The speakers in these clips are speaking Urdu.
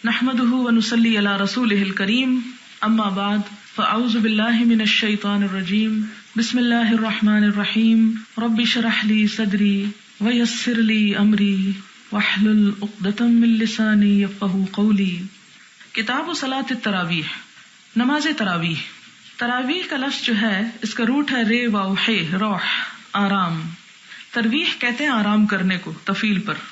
نحمده ونصلي على رسوله الكريم اما بعد فاعوذ بالله من الشيطان الرجيم بسم الله الرحمن الرحيم رب اشرح لي صدري ويسر لي امري واحلل عقدة من لساني يفقهوا قولي۔ کتاب صلاۃ التراویح، نماز تراویح۔ تراویح کا لفظ جو ہے اس کا روٹ ہے رے واو ہے، روح، آرام۔ ترویح کہتے ہیں آرام کرنے کو، تفیل پر۔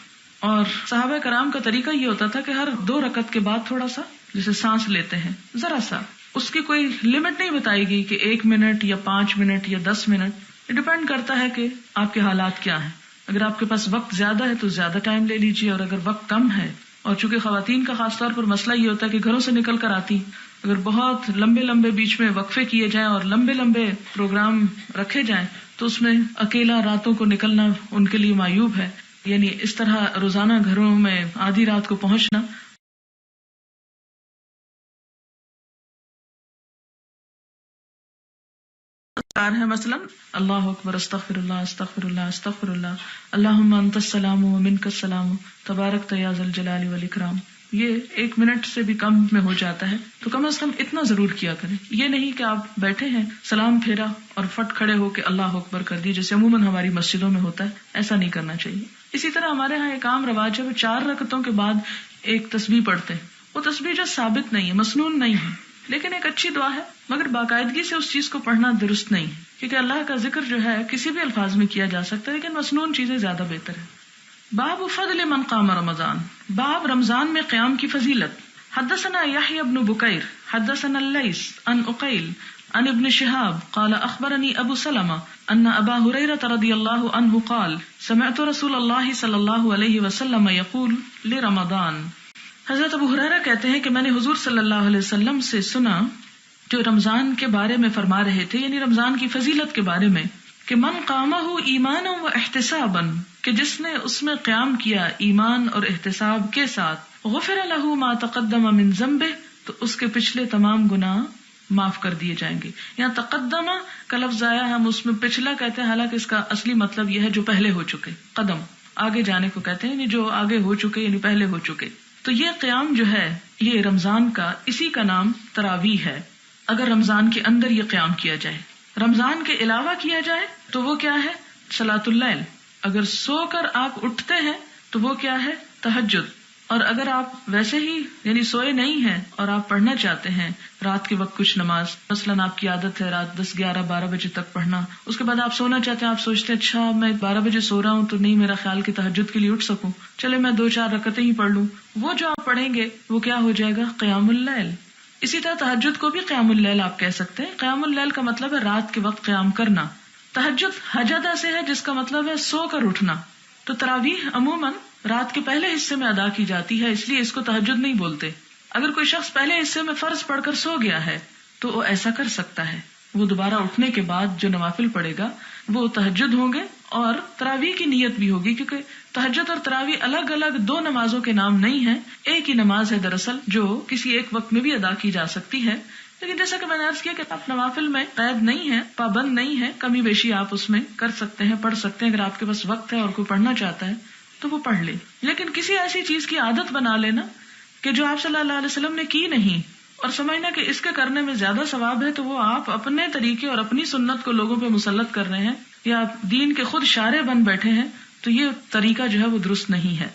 اور صحابہ کرام کا طریقہ یہ ہوتا تھا کہ ہر 2 رکعت کے بعد تھوڑا سا جیسے سانس لیتے ہیں، ذرا سا، اس کی کوئی لمٹ نہیں بتائی گئی کہ 1 منٹ یا 5 منٹ یا 10 منٹ، یہ ڈیپینڈ کرتا ہے کہ آپ کے حالات کیا ہیں۔ اگر آپ کے پاس وقت زیادہ ہے تو زیادہ ٹائم لے لیجیے، اور اگر وقت کم ہے، اور چونکہ خواتین کا خاص طور پر مسئلہ یہ ہوتا ہے کہ گھروں سے نکل کر آتی، اگر بہت لمبے بیچ میں وقفے کیے جائیں اور لمبے پروگرام رکھے جائیں تو اس میں اکیلا راتوں کو نکلنا ان کے لیے معیوب ہے۔ یعنی اس طرح روزانہ گھروں میں آدھی رات کو پہنچنا۔ ہے مثلا اللہ اکبر، استغفر اللہ استغفر اللہ استغفر اللہ، اللہم انت السلام و منک السلام تبارک یا ذا الجلال والاکرام۔ یہ 1 منٹ سے بھی کم میں ہو جاتا ہے، تو کم از کم اتنا ضرور کیا کریں۔ یہ نہیں کہ آپ بیٹھے ہیں، سلام پھیرا اور فٹ کھڑے ہو کے اللہ اکبر کر دی، جیسے عموماً ہماری مسجدوں میں ہوتا ہے، ایسا نہیں کرنا چاہیے۔ اسی طرح ہمارے ہاں ایک عام رواج ہے، وہ 4 رکعتوں کے بعد ایک تسبیح پڑھتے ہیں۔ وہ تسبیح جو ثابت نہیں ہے، مسنون نہیں ہے، لیکن ایک اچھی دعا ہے، مگر باقاعدگی سے اس چیز کو پڑھنا درست نہیں ہے، کیونکہ اللہ کا ذکر جو ہے کسی بھی الفاظ میں کیا جا سکتا ہے، لیکن مسنون چیزیں زیادہ بہتر ہیں۔ باب فضل من قام رمضان، باب رمضان میں قیام کی فضیلت۔ حدثنا یحیی بن بکیر حدثنا اللیث عن عقیل عن ابن شہاب قال اخبرنی ابو سلمہ ان ابا ہریرہ رضی اللہ عنہ قال سمعت رسول اللہ صلی اللہ علیہ وسلم یقول لرمضان۔ حضرت ابو ہریرہ کہتے ہیں کہ میں نے حضور صلی اللہ علیہ وسلم سے سنا جو رمضان کے بارے میں فرما رہے تھے، یعنی رمضان کی فضیلت کے بارے میں، کہ من قامہ ایمانا و احتسابا، کہ جس نے اس میں قیام کیا ایمان اور احتساب کے ساتھ، غفر لہ ما تقدم من ذنبہ، تو اس کے پچھلے تمام گناہ معاف کر دیے جائیں گے۔ یہاں تقدم کا لفظ آیا، ہم اس میں پچھلا کہتے ہیں، حالانکہ اس کا اصلی مطلب یہ ہے جو پہلے ہو چکے، قدم آگے جانے کو کہتے ہیں، یعنی جو آگے ہو چکے، یعنی پہلے ہو چکے۔ تو یہ قیام جو ہے یہ رمضان کا، اسی کا نام تراویح ہے۔ اگر رمضان کے اندر یہ قیام کیا جائے، رمضان کے علاوہ کیا جائے تو وہ کیا ہے؟ صلاۃ اللیل۔ اگر سو کر آپ اٹھتے ہیں تو وہ کیا ہے؟ تہجد۔ اور اگر آپ ویسے ہی یعنی سوئے نہیں ہیں اور آپ پڑھنا چاہتے ہیں رات کے وقت کچھ نماز، مثلاً آپ کی عادت ہے رات 10، 11، 12 بجے تک پڑھنا، اس کے بعد آپ سونا چاہتے ہیں، آپ سوچتے ہیں اچھا میں 12 بجے سو رہا ہوں تو نہیں میرا خیال کہ تہجد کے لیے اٹھ سکوں، چلے میں 2-4 رکعتیں ہی پڑھ لوں، وہ جو آپ پڑھیں گے وہ کیا ہو جائے گا؟ قیام اللیل۔ اسی طرح تہجد کو بھی قیام اللیل آپ کہہ سکتے ہیں۔ قیام اللیل کا مطلب ہے رات کے وقت قیام کرنا۔ تہجد حجدہ سے ہے، جس کا مطلب ہے سو کر اٹھنا۔ تو تراویح عموماً رات کے پہلے حصے میں ادا کی جاتی ہے، اس لیے اس کو تہجد نہیں بولتے۔ اگر کوئی شخص پہلے حصے میں فرض پڑھ کر سو گیا ہے تو وہ ایسا کر سکتا ہے، وہ دوبارہ اٹھنے کے بعد جو نوافل پڑھے گا وہ تہجد ہوں گے اور تراویح کی نیت بھی ہوگی، کیونکہ تہجد اور تراویح الگ الگ 2 نمازوں کے نام نہیں ہیں، ایک ہی نماز ہے دراصل، جو کسی ایک وقت میں بھی ادا کی جا سکتی ہے۔ لیکن جیسا کہ میں نے عرض کیا کہ آپ نوافل میں قید نہیں ہے، پابند نہیں ہے، کمی بیشی آپ اس میں کر سکتے ہیں، پڑھ سکتے ہیں۔ اگر آپ کے پاس وقت ہے اور کوئی پڑھنا چاہتا ہے تو وہ پڑھ لے، لیکن کسی ایسی چیز کی عادت بنا لینا کہ جو آپ صلی اللہ علیہ وسلم نے کی نہیں اور سمجھنا کہ اس کے کرنے میں زیادہ ثواب ہے، تو وہ آپ اپنے طریقے اور اپنی سنت کو لوگوں پہ مسلط کر رہے ہیں، یا آپ دین کے خود شارع بن بیٹھے ہیں، تو یہ طریقہ جو ہے وہ درست نہیں ہے۔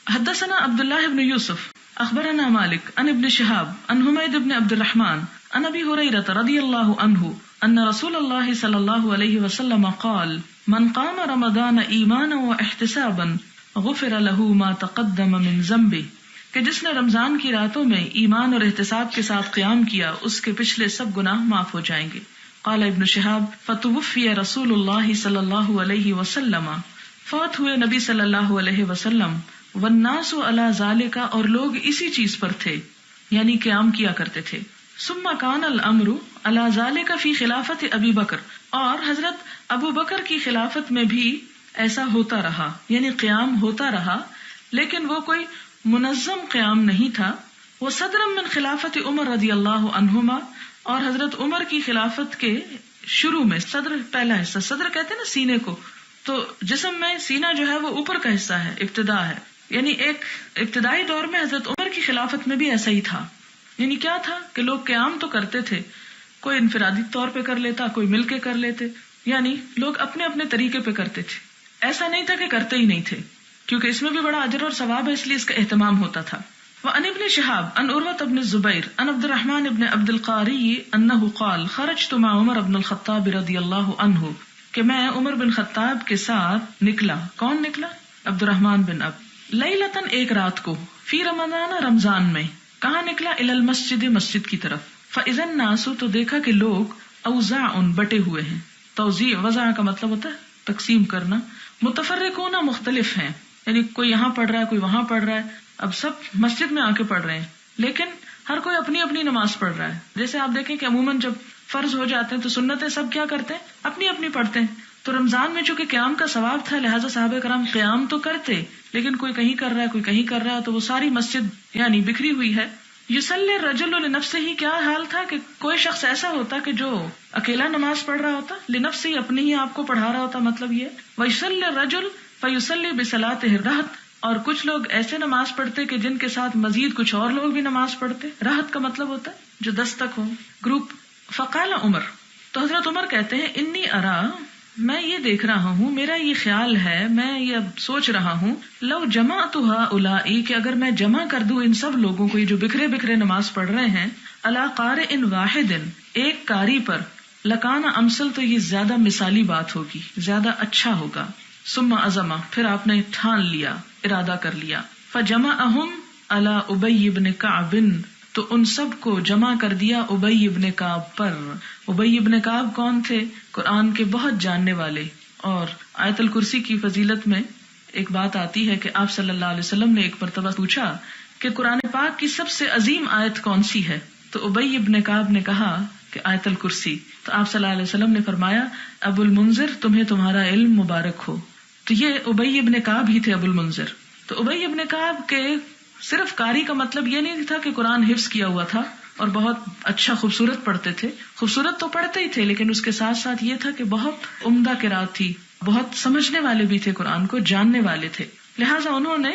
حدثنا عبداللہ بن یوسف اخبرنا مالک عن ابن شہاب عن حمید بن عبد الرحمن عن ابی ہریرہ رضی اللہ عنہ ان رسول اللہ صلی اللہ علیہ وسلم قال من قام رمضان ایمانا و احتسابا غفر لہ ما تقدم من ذنبہ، کہ جس نے رمضان کی راتوں میں ایمان اور احتساب کے ساتھ قیام کیا اس کے پچھلے سب گناہ معاف ہو جائیں گے۔ قال ابن شہاب فتوفی رسول اللہ صلی اللہ علیہ وسلم، فوت ہوئے نبی صلی اللہ علیہ وسلم، والناس علی ذالک، اور لوگ اسی چیز پر تھے یعنی قیام کیا کرتے تھے۔ ثم کان الامر علی ذالک فی خلافت ابی بکر، اور حضرت ابو بکر کی خلافت میں بھی ایسا ہوتا رہا، یعنی قیام ہوتا رہا، لیکن وہ کوئی منظم قیام نہیں تھا۔ وہ صدر من خلافت عمر رضی اللہ عنہما، اور حضرت عمر کی خلافت کے شروع میں، صدر پہلا حصہ، صدر کہتے ہیں نا سینے کو، تو جسم میں سینہ جو ہے وہ اوپر کا حصہ ہے، ابتدا ہے، یعنی ایک ابتدائی دور میں حضرت عمر کی خلافت میں بھی ایسا ہی تھا. یعنی کیا تھا کہ لوگ قیام تو کرتے تھے، کوئی انفرادی طور پہ کر لیتا، کوئی مل کے کر لیتے، یعنی لوگ اپنے اپنے طریقے پہ کرتے تھے. ایسا نہیں تھا کہ کرتے ہی نہیں تھے، کیونکہ اس میں بھی بڑا اجر اور ثواب ہے، اس لیے اس کا اہتمام ہوتا تھا. وعن ابن شهاب عن عروة بن الزبير عن عبد الرحمن بن عبد القاري انه قال خرجت مع عمر بن الخطاب رضی اللہ عنہ، کہ میں عمر بن خطاب کے ساتھ نکلا. کون نکلا؟ عبد الرحمن بن لیلتن، ایک رات کو، فی رمضان، رمضان میں. کہاں نکلا؟ الی المسجد، مسجد کی طرف. فاذا الناس، تو دیکھا کہ لوگ، اوزاع، بٹے ہوئے ہیں. توزیع، وضع کا مطلب ہوتا ہے تقسیم کرنا. متفرقون، مختلف ہیں، یعنی کوئی یہاں پڑھ رہا ہے، کوئی وہاں پڑھ رہا ہے. اب سب مسجد میں آ کے پڑھ رہے ہیں، لیکن ہر کوئی اپنی اپنی نماز پڑھ رہا ہے. جیسے آپ دیکھیں کہ عموماً جب فرض ہو جاتے ہیں تو سنتیں سب کیا کرتے ہیں؟ اپنی اپنی پڑھتے ہیں. تو رمضان میں چونکہ قیام کا ثواب تھا، لہٰذا صحابہ کرام قیام تو کرتے، لیکن کوئی کہیں کر رہا ہے، کوئی کہیں کر رہا ہے، تو وہ ساری مسجد یعنی بکھری ہوئی ہے. یصلی الرجل لنفسہ، کیا حال تھا کہ کوئی شخص ایسا ہوتا کہ جو اکیلا نماز پڑھ رہا ہوتا، لنفسہ، اپنے ہی آپ کو پڑھا رہا ہوتا. مطلب یہ، ویصلی الرجل فیصلی بصلاۃہ الرہط، اور کچھ لوگ ایسے نماز پڑھتے کہ جن کے ساتھ مزید کچھ اور لوگ بھی نماز پڑھتے. رہط کا مطلب ہوتا ہے جو 10 تک ہو، گروپ. فقال عمر، تو حضرت عمر کہتے ہیں، انی ارا، میں یہ دیکھ رہا ہوں، میرا یہ خیال ہے، میں یہ اب سوچ رہا ہوں، لو جمعت ہؤلاء، کہ اگر میں جمع کر دوں ان سب لوگوں کو، یہ جو بکھرے بکھرے نماز پڑھ رہے ہیں، علی قارئ واحد، ایک قاری پر، لکان امثل، تو یہ زیادہ مثالی بات ہوگی، زیادہ اچھا ہوگا. ثم عزم، پھر آپ نے ٹھان لیا، ارادہ کر لیا. فجمعہم علی ابی بن کعب، تو ان سب کو جمع کر دیا ابی بن کعب پر. ابی بن کعب کون تھے؟ قرآن کے بہت جاننے والے. اور آیت الکرسی کی فضیلت میں ایک بات آتی ہے کہ آپ صلی اللہ علیہ وسلم نے ایک مرتبہ پوچھا کہ قرآن پاک کی سب سے عظیم آیت کون سی ہے؟ تو ابی بن کعب نے کہا کہ آیت الکرسی. تو آپ صلی اللہ علیہ وسلم نے فرمایا، ابو المنذر، تمہیں تمہارا علم مبارک ہو. تو یہ ابی بن کعب ہی تھے ابو المنذر. تو ابی بن کعب کے صرف قاری کا مطلب یہ نہیں تھا کہ قرآن حفظ کیا ہوا تھا اور بہت اچھا خوبصورت پڑھتے تھے، خوبصورت تو پڑھتے ہی تھے، لیکن اس کے ساتھ ساتھ یہ تھا کہ بہت عمدہ قرات تھی، بہت سمجھنے والے بھی تھے، قرآن کو جاننے والے تھے. لہٰذا انہوں نے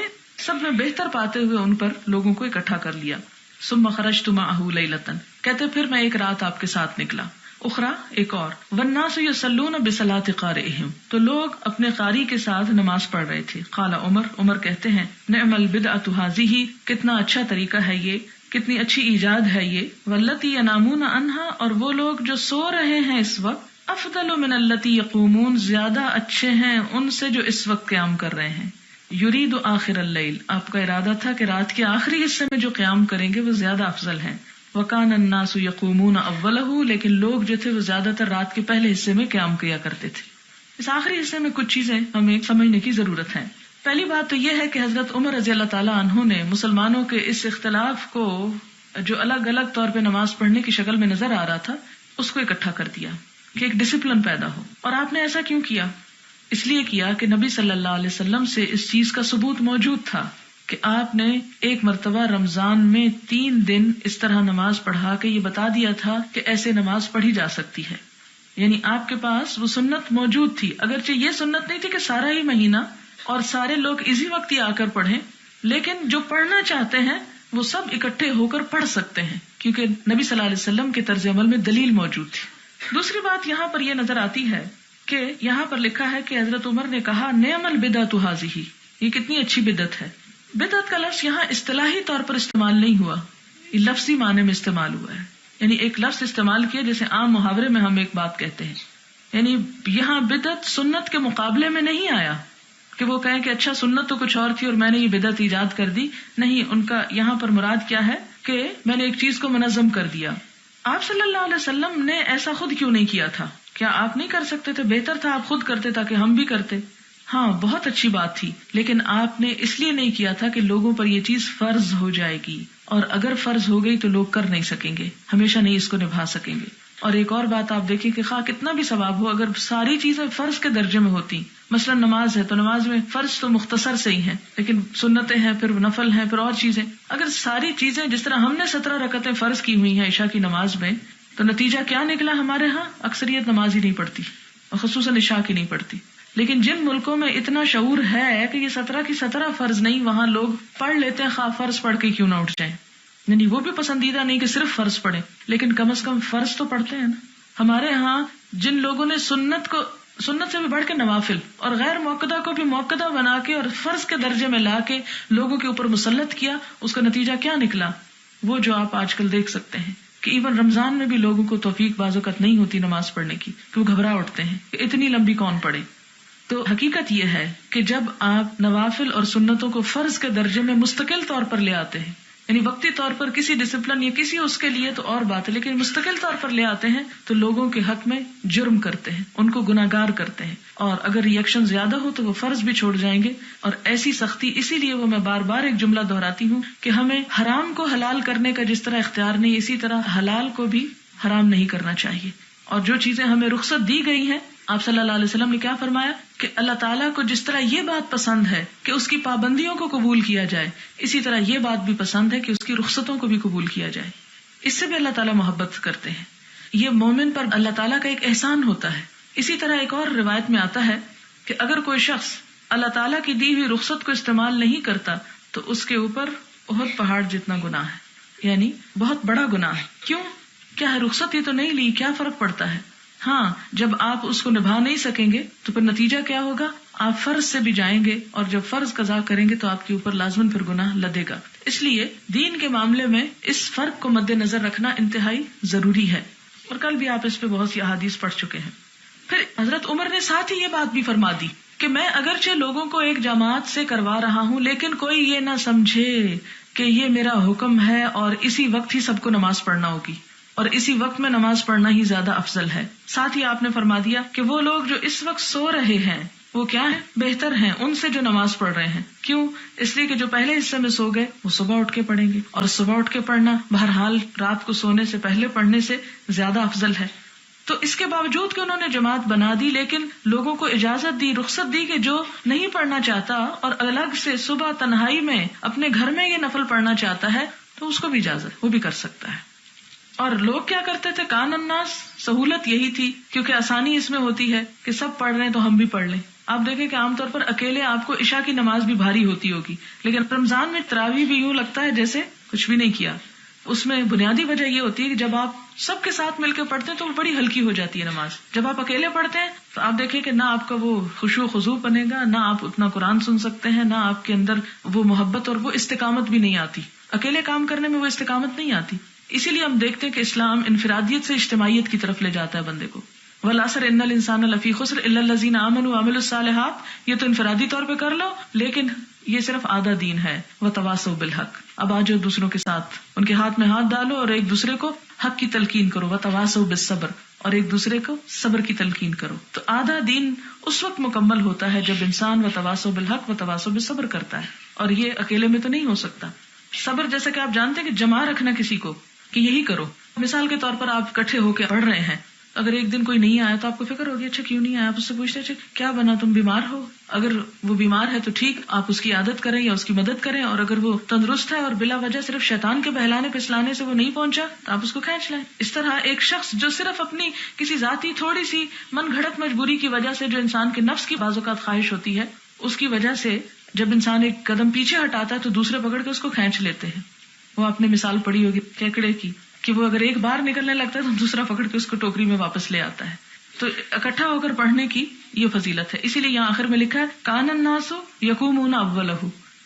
سب میں بہتر پاتے ہوئے ان پر لوگوں کو اکٹھا کر لیا. ثم خرجت معه لیلۃ، کہتے پھر میں ایک رات آپ کے ساتھ نکلا. اخرى، ایک اور. والناس یصلون بصلاۃ قارئہم، تو لوگ اپنے قاری کے ساتھ نماز پڑھ رہے تھے. قال عمر، عمر کہتے ہیں، نعم البدعۃ ھذہ، کتنا اچھا طریقہ ہے یہ، کتنی اچھی ایجاد ہے یہ. واللتی ینامون عنہا، اور وہ لوگ جو سو رہے ہیں اس وقت، افضل من اللتی یقومون، زیادہ اچھے ہیں ان سے جو اس وقت قیام کر رہے ہیں. یرید آخر اللیل، آپ کا ارادہ تھا کہ رات کے آخری حصے میں جو قیام کریں گے وہ زیادہ افضل ہیں. وکان الناس یقومون اولہ، لیکن لوگ جو تھے وہ زیادہ تر رات کے پہلے حصے میں قیام کیا کرتے تھے. اس آخری حصے میں کچھ چیزیں ہمیں سمجھنے کی ضرورت ہے. پہلی بات تو یہ ہے کہ حضرت عمر رضی اللہ تعالیٰ عنہ نے مسلمانوں کے اس اختلاف کو جو الگ الگ طور پہ نماز پڑھنے کی شکل میں نظر آ رہا تھا، اس کو اکٹھا کر دیا کہ ایک ڈسپلن پیدا ہو. اور آپ نے ایسا کیوں کیا؟ اس لیے کیا کہ نبی صلی اللہ علیہ وسلم سے اس چیز کا ثبوت موجود تھا کہ آپ نے ایک مرتبہ رمضان میں 3 دن اس طرح نماز پڑھا کے یہ بتا دیا تھا کہ ایسے نماز پڑھی جا سکتی ہے. یعنی آپ کے پاس وہ سنت موجود تھی، اگرچہ یہ سنت نہیں تھی کہ سارا ہی مہینہ اور سارے لوگ اسی وقت ہی آ کر پڑھیں، لیکن جو پڑھنا چاہتے ہیں وہ سب اکٹھے ہو کر پڑھ سکتے ہیں، کیونکہ نبی صلی اللہ علیہ وسلم کے طرز عمل میں دلیل موجود تھی. دوسری بات یہاں پر یہ نظر آتی ہے کہ یہاں پر لکھا ہے کہ حضرت عمر نے کہا، نعم البدعۃ ھذہ، یہ کتنی اچھی بدعت ہے. بدعت کا لفظ یہاں اصطلاحی طور پر استعمال نہیں ہوا، یہ لفظی معنی میں استعمال ہوا ہے. یعنی ایک لفظ استعمال کیا جیسے عام محاورے میں ہم ایک بات کہتے ہیں. یعنی یہاں بدعت سنت کے مقابلے میں نہیں آیا کہ وہ کہیں کہ اچھا سنت تو کچھ اور تھی اور میں نے یہ بدعت ایجاد کر دی. نہیں، ان کا یہاں پر مراد کیا ہے کہ میں نے ایک چیز کو منظم کر دیا. آپ صلی اللہ علیہ وسلم نے ایسا خود کیوں نہیں کیا تھا؟ کیا آپ نہیں کر سکتے تھے؟ بہتر تھا آپ خود کرتے تاکہ ہم بھی کرتے. ہاں، بہت اچھی بات تھی، لیکن آپ نے اس لیے نہیں کیا تھا کہ لوگوں پر یہ چیز فرض ہو جائے گی، اور اگر فرض ہو گئی تو لوگ کر نہیں سکیں گے، ہمیشہ نہیں اس کو نبھا سکیں گے. اور ایک اور بات آپ دیکھیں کہ خواہ کتنا بھی ثواب ہو، اگر ساری چیزیں فرض کے درجے میں ہوتی، مثلا نماز ہے تو نماز میں فرض تو مختصر سے ہی ہیں، لیکن سنتیں ہیں، پھر نفل ہیں، پھر اور چیزیں، اگر ساری چیزیں جس طرح ہم نے 17 رکعتیں فرض کی ہوئی ہیں عشاء کی نماز میں، تو نتیجہ کیا نکلا؟ ہمارے ہاں اکثریت نماز ہی نہیں پڑتی، اور خصوصاً عشاء کی نہیں پڑتی. لیکن جن ملکوں میں اتنا شعور ہے کہ یہ 17 کی 17 فرض نہیں، وہاں لوگ پڑھ لیتے ہیں، خواہ فرض پڑھ کے کیوں نہ اٹھ جائیں. یعنی وہ بھی پسندیدہ نہیں کہ صرف فرض پڑھیں، لیکن کم از کم فرض تو پڑھتے ہیں نا. ہمارے ہاں جن لوگوں نے سنت سے بھی بڑھ کے نوافل اور غیر موقدہ کو بھی موقدہ بنا کے اور فرض کے درجے میں لا کے لوگوں کے اوپر مسلط کیا، اس کا نتیجہ کیا نکلا؟ وہ جو آپ آج کل دیکھ سکتے ہیں کہ ایون رمضان میں بھی لوگوں کو توفیق بعض اوقات نہیں ہوتی نماز پڑھنے کی، کہ وہ گھبرا اٹھتے ہیں کہ اتنی لمبی کون پڑھے. تو حقیقت یہ ہے کہ جب آپ نوافل اور سنتوں کو فرض کے درجے میں مستقل طور پر لے آتے ہیں، یعنی وقتی طور پر کسی ڈسپلن یا کسی اس کے لیے تو اور بات ہے، لیکن مستقل طور پر لے آتے ہیں تو لوگوں کے حق میں جرم کرتے ہیں، ان کو گناہگار کرتے ہیں، اور اگر ریئیکشن زیادہ ہو تو وہ فرض بھی چھوڑ جائیں گے. اور ایسی سختی، اسی لیے وہ میں بار بار ایک جملہ دہراتی ہوں کہ ہمیں حرام کو حلال کرنے کا جس طرح اختیار نہیں، اسی طرح حلال کو بھی حرام نہیں کرنا چاہیے. اور جو چیزیں ہمیں رخصت دی گئی ہیں، آپ صلی اللہ علیہ وسلم نے کیا فرمایا کہ اللہ تعالیٰ کو جس طرح یہ بات پسند ہے کہ اس کی پابندیوں کو قبول کیا جائے، اسی طرح یہ بات بھی پسند ہے کہ اس کی رخصتوں کو بھی قبول کیا جائے. اس سے بھی اللہ تعالیٰ محبت کرتے ہیں. یہ مومن پر اللہ تعالیٰ کا ایک احسان ہوتا ہے. اسی طرح ایک اور روایت میں آتا ہے کہ اگر کوئی شخص اللہ تعالیٰ کی دی ہوئی رخصت کو استعمال نہیں کرتا تو اس کے اوپر احد پہاڑ جتنا گناہ ہے، یعنی بہت بڑا گناہ ہے. کیوں؟ کیا ہے، رخصت ہی تو نہیں لی، کیا فرق پڑتا ہے؟ ہاں، جب آپ اس کو نبھا نہیں سکیں گے تو پھر نتیجہ کیا ہوگا؟ آپ فرض سے بھی جائیں گے، اور جب فرض قضا کریں گے تو آپ کے اوپر لازماً پھر گناہ لدے گا. اس لیے دین کے معاملے میں اس فرق کو مد نظر رکھنا انتہائی ضروری ہے، اور کل بھی آپ اس پہ بہت سی احادیث پڑھ چکے ہیں. پھر حضرت عمر نے ساتھ ہی یہ بات بھی فرما دی کہ میں اگرچہ لوگوں کو ایک جماعت سے کروا رہا ہوں، لیکن کوئی یہ نہ سمجھے کہ یہ میرا حکم ہے اور اسی وقت ہی سب کو نماز پڑھنا ہوگی، اور اسی وقت میں نماز پڑھنا ہی زیادہ افضل ہے. ساتھ ہی آپ نے فرما دیا کہ وہ لوگ جو اس وقت سو رہے ہیں وہ کیا ہیں؟ بہتر ہیں ان سے جو نماز پڑھ رہے ہیں. کیوں؟ اس لیے کہ جو پہلے حصے میں سو گئے وہ صبح اٹھ کے پڑھیں گے، اور صبح اٹھ کے پڑھنا بہرحال رات کو سونے سے پہلے پڑھنے سے زیادہ افضل ہے. تو اس کے باوجود کہ انہوں نے جماعت بنا دی، لیکن لوگوں کو اجازت دی، رخصت دی کہ جو نہیں پڑھنا چاہتا اور الگ سے صبح تنہائی میں اپنے گھر میں یہ نفل پڑھنا چاہتا ہے تو اس کو بھی اجازت، وہ بھی کر سکتا ہے. اور لوگ کیا کرتے تھے؟ کان الناس، سہولت یہی تھی کیونکہ آسانی اس میں ہوتی ہے کہ سب پڑھ رہے ہیں تو ہم بھی پڑھ لیں. آپ دیکھیں کہ عام طور پر اکیلے آپ کو عشاء کی نماز بھی بھاری ہوتی ہوگی، لیکن رمضان میں تراویح بھی یوں لگتا ہے جیسے کچھ بھی نہیں کیا. اس میں بنیادی وجہ یہ ہوتی ہے کہ جب آپ سب کے ساتھ مل کے پڑھتے ہیں تو وہ بڑی ہلکی ہو جاتی ہے نماز. جب آپ اکیلے پڑھتے ہیں تو آپ دیکھیں کہ نہ آپ کا وہ خشوع و خضوع بنے گا، نہ آپ اتنا قرآن سن سکتے ہیں، نہ آپ کے اندر وہ محبت اور وہ استقامت بھی نہیں آتی. اکیلے کام کرنے میں وہ استقامت نہیں آتی. اسی لیے ہم دیکھتے ہیں کہ اسلام انفرادیت سے اجتماعیت کی طرف لے جاتا ہے بندے کو. والعصر ان الانسان لفی خسر الا الذین آمنوا وعملوا الصالحات، یہ تو انفرادی طور پہ کر لو، لیکن یہ صرف آدھا دین ہے. وتواصوا بالحق، اب آج دوسروں کے ساتھ ان کے ہاتھ میں ہاتھ ڈالو اور ایک دوسرے کو حق کی تلقین کرو. وتواصوا بالصبر، اور ایک دوسرے کو صبر کی تلقین کرو. تو آدھا دین اس وقت مکمل ہوتا ہے جب انسان وتواصوا بالحق وتواصوا بالصبر کرتا ہے، اور یہ اکیلے میں تو نہیں ہو سکتا. صبر جیسا کہ آپ جانتے ہیں کہ جمع رکھنا کسی کو کہ یہی کرو. مثال کے طور پر آپ اکٹھے ہو کے پڑھ رہے ہیں، اگر ایک دن کوئی نہیں آیا تو آپ کو فکر ہوگی اچھا کیوں نہیں آیا. آپ اس سے پوچھتے اچھا کیا بنا، تم بیمار ہو؟ اگر وہ بیمار ہے تو ٹھیک، آپ اس کی عادت کریں یا اس کی مدد کریں، اور اگر وہ تندرست ہے اور بلا وجہ صرف شیطان کے بہلانے پسلانے سے وہ نہیں پہنچا تو آپ اس کو کھینچ لیں. اس طرح ایک شخص جو صرف اپنی کسی ذاتی تھوڑی سی من گھڑت مجبوری کی وجہ سے، جو انسان کے نفس کی بعض اوقات خواہش ہوتی ہے، اس کی وجہ سے جب انسان ایک قدم پیچھے ہٹاتا ہے تو دوسرے پکڑ کے اس کو کھینچ لیتے ہیں. وہ آپ نے مثال پڑھی ہوگی کیکڑے کی کہ وہ اگر ایک بار نکلنے لگتا ہے تو دوسرا پکڑ کے اس کو ٹوکری میں واپس لے آتا ہے. تو اکٹھا ہو کر پڑھنے کی یہ فضیلت ہے. اسی لیے یہاں آخر میں لکھا ہے کان الناس یقومون اولہ.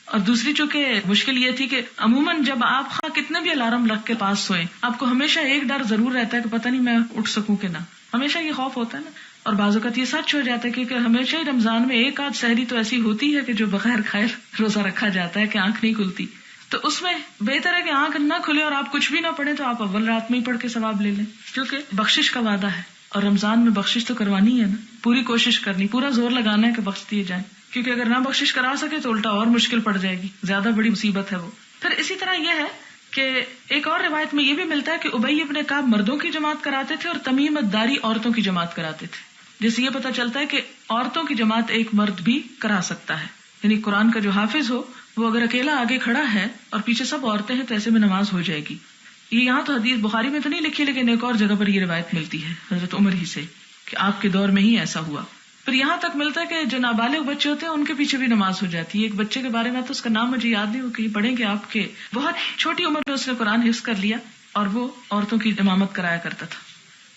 اور دوسری چونکہ مشکل یہ تھی کہ عموماً جب آپ خواہ کتنے بھی الارم رکھ کے پاس سوئیں، آپ کو ہمیشہ ایک ڈر ضرور رہتا ہے کہ پتہ نہیں میں اٹھ سکوں کہ نہ. ہمیشہ یہ خوف ہوتا ہے نا. اور بعض اوقات یہ سچ ہو جاتا ہے کیونکہ ہمیشہ ہی رمضان میں ایک آدھ سحری تو ایسی ہوتی ہے کہ جو بغیر کھائے روزہ رکھا جاتا ہے کہ آنکھ نہیں کھلتی. تو اس میں بہتر ہے کہ آنکھ نہ کھلے اور آپ کچھ بھی نہ پڑھیں، تو آپ اول رات میں ہی پڑھ کے ثواب لے لیں، کیونکہ بخشش کا وعدہ ہے. اور رمضان میں بخشش تو کروانی ہے نا، پوری کوشش کرنی، پورا زور لگانا ہے کہ بخش دیے جائیں، کیونکہ اگر نہ بخشش کرا سکے تو الٹا اور مشکل پڑ جائے گی، زیادہ بڑی مصیبت ہے وہ. پھر اسی طرح یہ ہے کہ ایک اور روایت میں یہ بھی ملتا ہے کہ ابی ابن کعب مردوں کی جماعت کراتے تھے اور تمیم الداری عورتوں کی جماعت کراتے تھے. جیسے یہ پتہ چلتا ہے کہ عورتوں کی جماعت ایک مرد بھی کرا سکتا ہے. یعنی قرآن کا جو حافظ ہو وہ اگر اکیلا آگے کھڑا ہے اور پیچھے سب عورتیں ہیں تو ایسے میں نماز ہو جائے گی. یہ یہاں تو حدیث بخاری میں تو نہیں لکھی، لیکن ایک اور جگہ پر یہ روایت ملتی ہے حضرت عمر ہی سے کہ آپ کے دور میں ہی ایسا ہوا. پھر یہاں تک ملتا ہے کہ جو نابالغ بچے ہوتے ہیں ان کے پیچھے بھی نماز ہو جاتی ہے. ایک بچے کے بارے میں تو اس کا نام مجھے یاد نہیں, وہ کہیں پڑھیں گے آپ کے, بہت چھوٹی عمر میں اس نے قرآن حفظ کر لیا اور وہ عورتوں کی امامت کرایا کرتا تھا.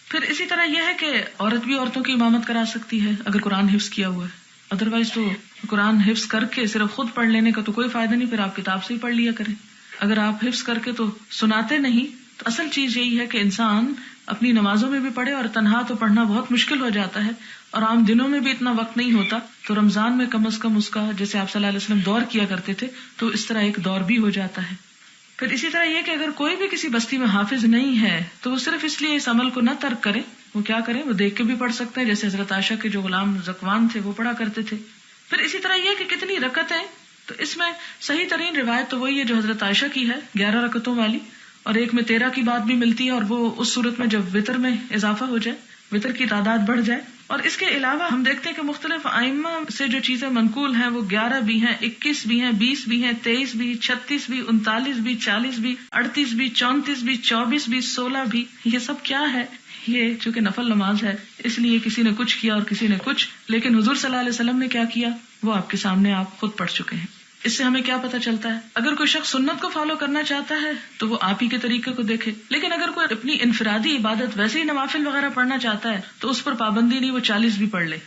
پھر اسی طرح یہ ہے کہ عورت بھی عورتوں کی امامت کرا سکتی ہے اگر قرآن حفظ کیا ہوا ہے. ادروائز تو قرآن حفظ کر کے صرف خود پڑھ لینے کا تو کوئی فائدہ نہیں, پھر آپ کتاب سے ہی پڑھ لیا کریں. اگر آپ حفظ کر کے تو سناتے نہیں, تو اصل چیز یہی ہے کہ انسان اپنی نمازوں میں بھی پڑھے, اور تنہا تو پڑھنا بہت مشکل ہو جاتا ہے اور عام دنوں میں بھی اتنا وقت نہیں ہوتا, تو رمضان میں کم از کم اس کا, جیسے آپ صلی اللہ علیہ وسلم دور کیا کرتے تھے, تو اس طرح ایک دور بھی ہو جاتا ہے. پھر اسی طرح یہ کہ اگر کوئی بھی کسی بستی میں حافظ نہیں ہے تو وہ صرف اس لیے اس عمل کو نہ ترک کرے, وہ کیا کریں, وہ دیکھ کے بھی پڑھ سکتے ہیں, جیسے حضرت عائشہ کے جو غلام زکوان تھے وہ پڑھا کرتے تھے. پھر اسی طرح یہ کہ کتنی رکعتیں, تو اس میں صحیح ترین روایت تو وہی ہے جو حضرت عائشہ کی ہے 11 رکعتوں والی, اور ایک میں 13 کی بات بھی ملتی ہے, اور وہ اس صورت میں جب وتر میں اضافہ ہو جائے, وتر کی تعداد بڑھ جائے. اور اس کے علاوہ ہم دیکھتے ہیں کہ مختلف ائمہ سے جو چیزیں منقول ہیں وہ 11 بھی ہیں, 21 بھی ہیں, 20 بھی ہیں, 23 بھی, 36 بھی, 39 بھی, 40 بھی, 38 بھی, 34 بھی, 24 بھی, 16 بھی. یہ سب کیا ہے؟ یہ چونکہ نفل نماز ہے اس لیے کسی نے کچھ کیا اور کسی نے کچھ, لیکن حضور صلی اللہ علیہ وسلم نے کیا کیا وہ آپ کے سامنے آپ خود پڑھ چکے ہیں. اس سے ہمیں کیا پتہ چلتا ہے؟ اگر کوئی شخص سنت کو فالو کرنا چاہتا ہے تو وہ آپ ہی کے طریقے کو دیکھے, لیکن اگر کوئی اپنی انفرادی عبادت ویسے ہی نوافل وغیرہ پڑھنا چاہتا ہے تو اس پر پابندی نہیں, وہ 40 بھی پڑھ لے.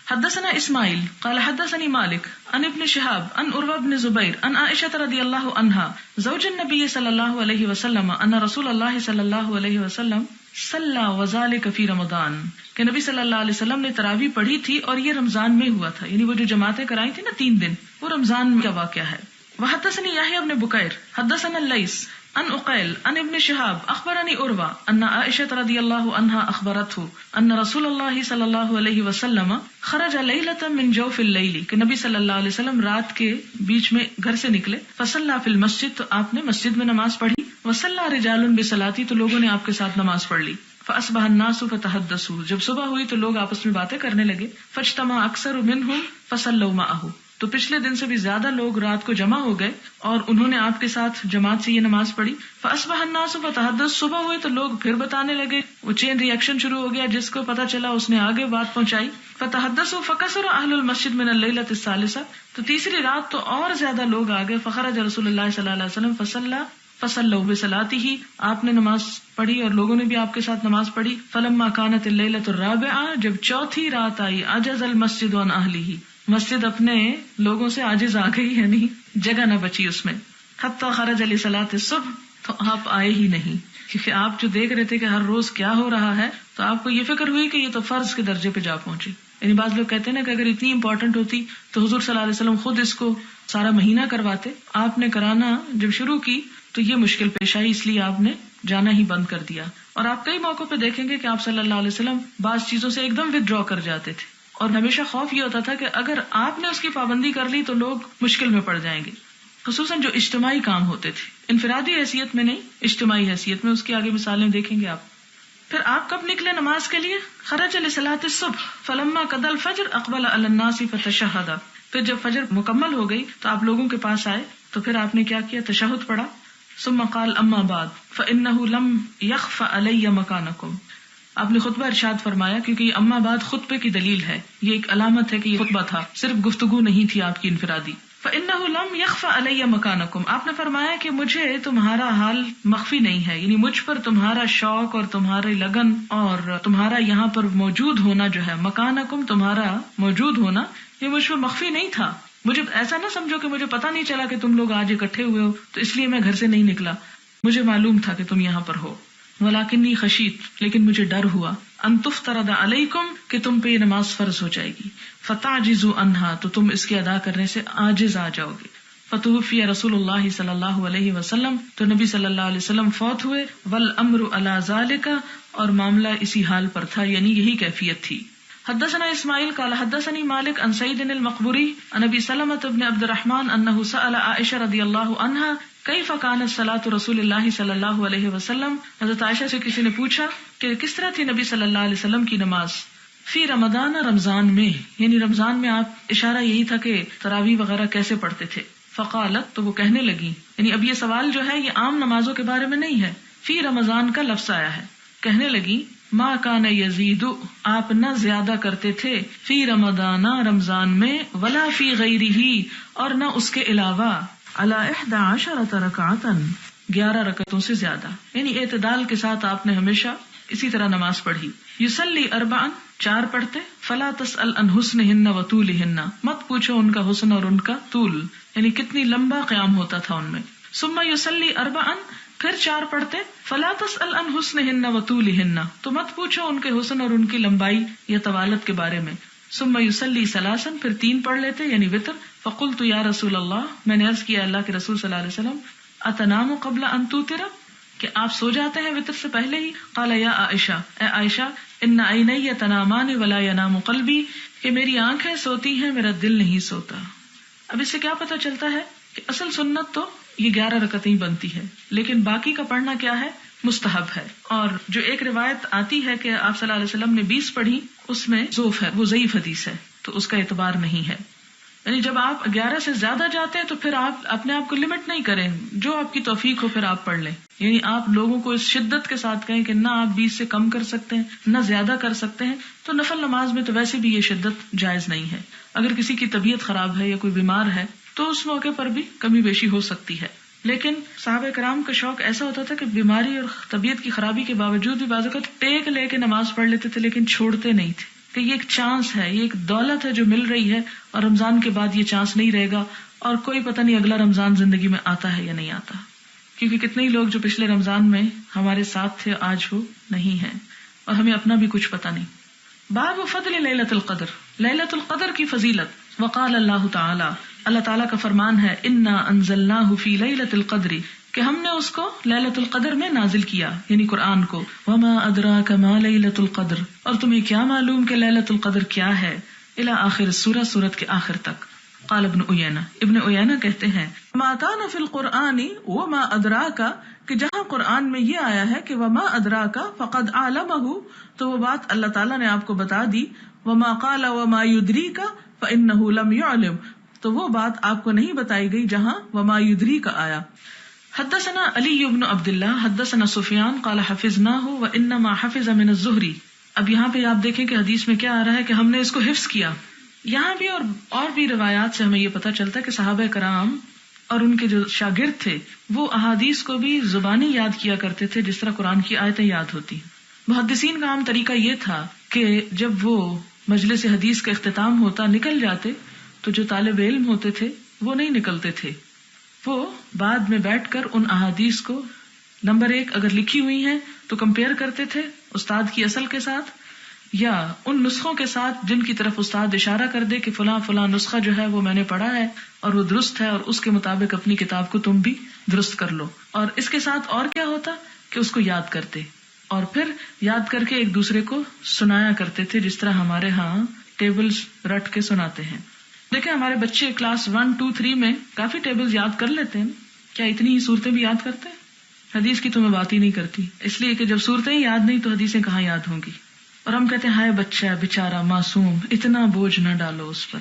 حدثنا اسماعیل قال حدثني مالك عن ابن شهاب عن عروة بن زبير عن عائشة رضي الله عنها زوج النبي صلى الله عليه وسلم ان رسول الله صلى الله عليه وسلم صلى وذلك في رمضان, کہ نبی صلی اللہ علیہ وسلم نے تراویح پڑھی تھی اور یہ رمضان میں ہوا تھا, یعنی وہ جو جماعتیں کرائی تھی نا 3 دن, وہ رمضان کا واقعہ ہے. وحدثني يحيى بن بكير حدثنا الليث عن عقيل عن ابن شهاب اخبرني عروة ان عائشة رضي الله عنها اخبرته ان رسول الله صلى الله عليه وسلم خرج ليلة من جوف الليل, کہ نبی صلی اللہ علیہ وسلم رات کے بیچ میں گھر سے نکلے. فصلى في المسجد, تو آپ نے مسجد میں نماز پڑھی. وصلى رجال بصلاتی, تو لوگوں نے آپ کے ساتھ نماز پڑھ لی. فاصبح الناس فتحدثوا, جب صبح ہوئی تو لوگ آپس میں باتیں کرنے لگے. فاجتمع اکثر منهم فصلوا معه, تو پچھلے دن سے بھی زیادہ لوگ رات کو جمع ہو گئے اور انہوں نے آپ کے ساتھ جماعت سے یہ نماز پڑھی. فاصبح الناس فتحدث, صبح ہوئی تو لوگ پھر بتانے لگے, وہ چین ریئیکشن شروع ہو گیا, جس کو پتا چلا اس نے آگے بات پہنچائی. فتحدثوا فكثر اهل المسجد من الليلة الثالثة, تو تیسری رات تو اور زیادہ لوگ آ گئے. فخرج رسول اللہ صلی اللہ علیہ وسلم فصلوا بصلاته, آپ نے نماز پڑھی اور لوگوں نے بھی آپ کے ساتھ نماز پڑھی. فلما كانت الليلة الرابعة, جب چوتھی رات آئی, عجز المسجد عن اهله, مسجد اپنے لوگوں سے عاجز آ گئی, یعنی جگہ نہ بچی اس میں. حتی خرج لصلاۃ الصبح, تو آپ آئے ہی نہیں, کیونکہ آپ جو دیکھ رہے تھے کہ ہر روز کیا ہو رہا ہے, تو آپ کو یہ فکر ہوئی کہ یہ تو فرض کے درجے پہ جا پہنچی. یعنی بعض لوگ کہتے ہیں نا کہ اگر اتنی امپورٹنٹ ہوتی تو حضور صلی اللہ علیہ وسلم خود اس کو سارا مہینہ کرواتے. آپ نے کرانا جب شروع کی تو یہ مشکل پیش آئی, اس لیے آپ نے جانا ہی بند کر دیا. اور آپ کئی موقعوں پہ دیکھیں گے کہ آپ صلی اللہ علیہ وسلم بعض چیزوں سے ایک دم ودرا کر جاتے تھے, اور ہمیشہ خوف یہ ہوتا تھا کہ اگر آپ نے اس کی پابندی کر لی تو لوگ مشکل میں پڑ جائیں گے, خصوصاً جو اجتماعی کام ہوتے تھے. انفرادی حیثیت میں نہیں, اجتماعی حیثیت میں, اس کی آگے مثالیں دیکھیں گے آپ. پھر آپ کب نکلے نماز کے لیے؟ خرج لصلاۃ الصبح فلما قضى الفجر اقبل على الناس فتشهد, پھر جب فجر مکمل ہو گئی تو آپ لوگوں کے پاس آئے, تو پھر آپ نے کیا کیا؟ تشہد پڑھا. ثم قال اما بعد فانه لم يخف علي مكانكم, آپ نے خطبہ ارشاد فرمایا, کیونکہ یہ اما بعد خطبے کی دلیل ہے, یہ ایک علامت ہے کہ یہ خطبہ تھا, صرف گفتگو نہیں تھی آپ کی انفرادی. فإنه لم يخف علي مكانكم, آپ نے فرمایا کہ مجھے تمہارا حال مخفی نہیں ہے, یعنی مجھ پر تمہارا شوق اور تمہاری لگن اور تمہارا یہاں پر موجود ہونا جو ہے, مکانکم تمہارا موجود ہونا, یہ مجھ پر مخفی نہیں تھا. مجھے ایسا نہ سمجھو کہ مجھے پتا نہیں چلا کہ تم لوگ آج اکٹھے ہوئے ہو تو اس لیے میں گھر سے نہیں نکلا, مجھے معلوم تھا کہ تم یہاں پر ہو. ولکنی خشیت, لیکن مجھے ڈر ہوا, ان تفترض علیکم, کہ تم پہ یہ نماز فرض ہو جائے گی, فتعجزوا عنہا, تو تم اس کے ادا کرنے سے عاجز آ جاؤ گے. فتوفی رسول اللہ صلی اللہ علیہ وسلم, تو نبی صلی اللہ علیہ وسلم فوت ہوئے. والامر علی ذالک, اور معاملہ اسی حال پر تھا, یعنی یہی کیفیت تھی. حدثنا اسماعیل قال حدثني مالك عن سعيد المقبري عن ابي سلمة بن عبد الرحمن انه سأل عائشة رضی اللہ عنها كيف كانت صلاة رسول اللہ صلی اللہ علیہ وسلم, حضرت عائشہ سے کسی نے پوچھا کہ کس طرح تھی نبی صلی اللہ علیہ وسلم کی نماز. فی رمضان, رمضان میں, یعنی رمضان میں آپ, اشارہ یہی تھا کہ تراویح وغیرہ کیسے پڑھتے تھے. فقالت, تو وہ کہنے لگی, یعنی اب یہ سوال جو ہے یہ عام نمازوں کے بارے میں نہیں ہے, فی رمضان کا لفظ آیا ہے, کہنے لگی ما کان یزید، آپ نہ زیادہ کرتے تھے، فی رمضان، رمضان میں، ولا فی غیرہ، اور نہ اس کے علاوہ، علی 11 رکعتا، 11 رکعتوں سے زیادہ، یعنی اعتدال کے ساتھ آپ نے ہمیشہ اسی طرح نماز پڑھی. یصلی 4، 4 پڑھتے، فلا تسأل عن حسنہن وطولہن، مت پوچھو ان کا حسن اور ان کا طول، یعنی کتنی لمبا قیام ہوتا تھا ان میں. ثم یصلی 4، پھر 4 پڑھتے، فلا تسأل عن حسنہن وطولہن، تو مت پوچھو ان کے حسن اور ان کی لمبائی یا طوالت کے بارے میں. ثم یصلی 3، پھر 3 پڑھ لیتے یعنی وتر. فقلت یا رسول اللہ، میں نے عرض کیا اللہ کے رسول صلی اللہ علیہ وسلم، اتنام قبل ان توتر، کہ آپ سو جاتے ہیں وتر سے پہلے ہی؟ قال یا عائشہ، اے عائشہ، ان عینی تنامان ولا ینام قلبی، کہ میری آنکھیں سوتی ہیں میرا دل نہیں سوتا. اب اس سے کیا پتہ چلتا ہے کہ اصل سنت تو یہ 11 رکعتیں بنتی ہے، لیکن باقی کا پڑھنا کیا ہے؟ مستحب ہے. اور جو ایک روایت آتی ہے کہ آپ صلی اللہ علیہ وسلم نے 20 پڑھی، اس میں ضعف ہے، وہ ضعیف حدیث ہے، تو اس کا اعتبار نہیں ہے. یعنی جب آپ 11 سے زیادہ جاتے ہیں تو پھر آپ اپنے آپ کو لمٹ نہیں کریں، جو آپ کی توفیق ہو پھر آپ پڑھ لیں. یعنی آپ لوگوں کو اس شدت کے ساتھ کہیں کہ نہ آپ 20 سے کم کر سکتے ہیں نہ زیادہ کر سکتے ہیں، تو نفل نماز میں تو ویسے بھی یہ شدت جائز نہیں ہے. اگر کسی کی طبیعت خراب ہے یا کوئی بیمار ہے تو اس موقع پر بھی کمی بیشی ہو سکتی ہے. لیکن صحابہ کرام کا شوق ایسا ہوتا تھا کہ بیماری اور طبیعت کی خرابی کے باوجود بھی بعض اوقات ٹیک لے کے نماز پڑھ لیتے تھے، لیکن چھوڑتے نہیں تھے کہ یہ ایک چانس ہے، یہ ایک دولت ہے جو مل رہی ہے، اور رمضان کے بعد یہ چانس نہیں رہے گا، اور کوئی پتہ نہیں اگلا رمضان زندگی میں آتا ہے یا نہیں آتا. کیونکہ کتنے ہی لوگ جو پچھلے رمضان میں ہمارے ساتھ تھے آج وہ نہیں ہیں، اور ہمیں اپنا بھی کچھ پتہ نہیں. باب فضل لیلۃ القدر، لیلۃ القدر کی فضیلت. وقال اللہ تعالی، اللہ تعالیٰ کا فرمان ہے، انا انزلناہ فی لیلۃ القدر، کہ ہم نے اس کو لیلۃ القدر میں نازل کیا، یعنی قرآن کو. وما ادراک ما لیلۃ القدر، اور تمہیں کیا معلوم کہ لیلۃ القدر کیا ہے. الی آخر السورہ، سورت کے آخر تک. قال ابن عیینہ، ابن عیینہ کہتے ہیں، ما کان فی القرآن وما ادراک، کہ جہاں قرآن میں یہ آیا ہے کہ وما ادراک فقد علمہ، تو وہ بات اللہ تعالیٰ نے آپ کو بتا دی. وما قال وما یدریک فانہ لم یعلم، تو وہ بات آپ کو نہیں بتائی گئی جہاں وما یدریک آیا. حدثنا علی بن عبد اللہ حدثنا سفیان قال حفظناہ وانما حفظ من الزہری. اب یہاں پہ آپ دیکھیں کہ حدیث میں کیا آ رہا ہے کہ ہم نے اس کو حفظ کیا. یہاں بھی اور بھی روایات سے ہمیں یہ پتہ چلتا ہے کہ صحابہ کرام اور ان کے جو شاگرد تھے وہ احادیث کو بھی زبانی یاد کیا کرتے تھے جس طرح قرآن کی آیتیں یاد ہوتی. محدثین کا عام طریقہ یہ تھا کہ جب وہ مجلس حدیث کا اختتام ہوتا نکل جاتے تو جو طالب علم ہوتے تھے وہ نہیں نکلتے تھے، وہ بعد میں بیٹھ کر ان احادیث کو نمبر 1 اگر لکھی ہوئی ہیں تو کمپیئر کرتے تھے استاد کی اصل کے ساتھ، یا ان نسخوں کے ساتھ جن کی طرف استاد اشارہ کر دے کہ فلاں فلاں نسخہ جو ہے وہ میں نے پڑھا ہے اور وہ درست ہے، اور اس کے مطابق اپنی کتاب کو تم بھی درست کر لو. اور اس کے ساتھ اور کیا ہوتا کہ اس کو یاد کرتے اور پھر یاد کر کے ایک دوسرے کو سنایا کرتے تھے، جس طرح ہمارے ہاں ٹیبلز رٹ کے سناتے ہیں. دیکھیں ہمارے بچے کلاس 1, 2, 3 میں کافی ٹیبلز یاد کر لیتے ہیں، کیا اتنی ہی صورتیں بھی یاد کرتے ہیں؟ حدیث کی تو میں بات ہی نہیں کرتی، اس لیے کہ جب صورتیں ہی یاد نہیں تو حدیثیں کہاں یاد ہوں گی. اور ہم کہتے ہیں ہائے بچہ بےچارہ معصوم، اتنا بوجھ نہ ڈالو اس پر.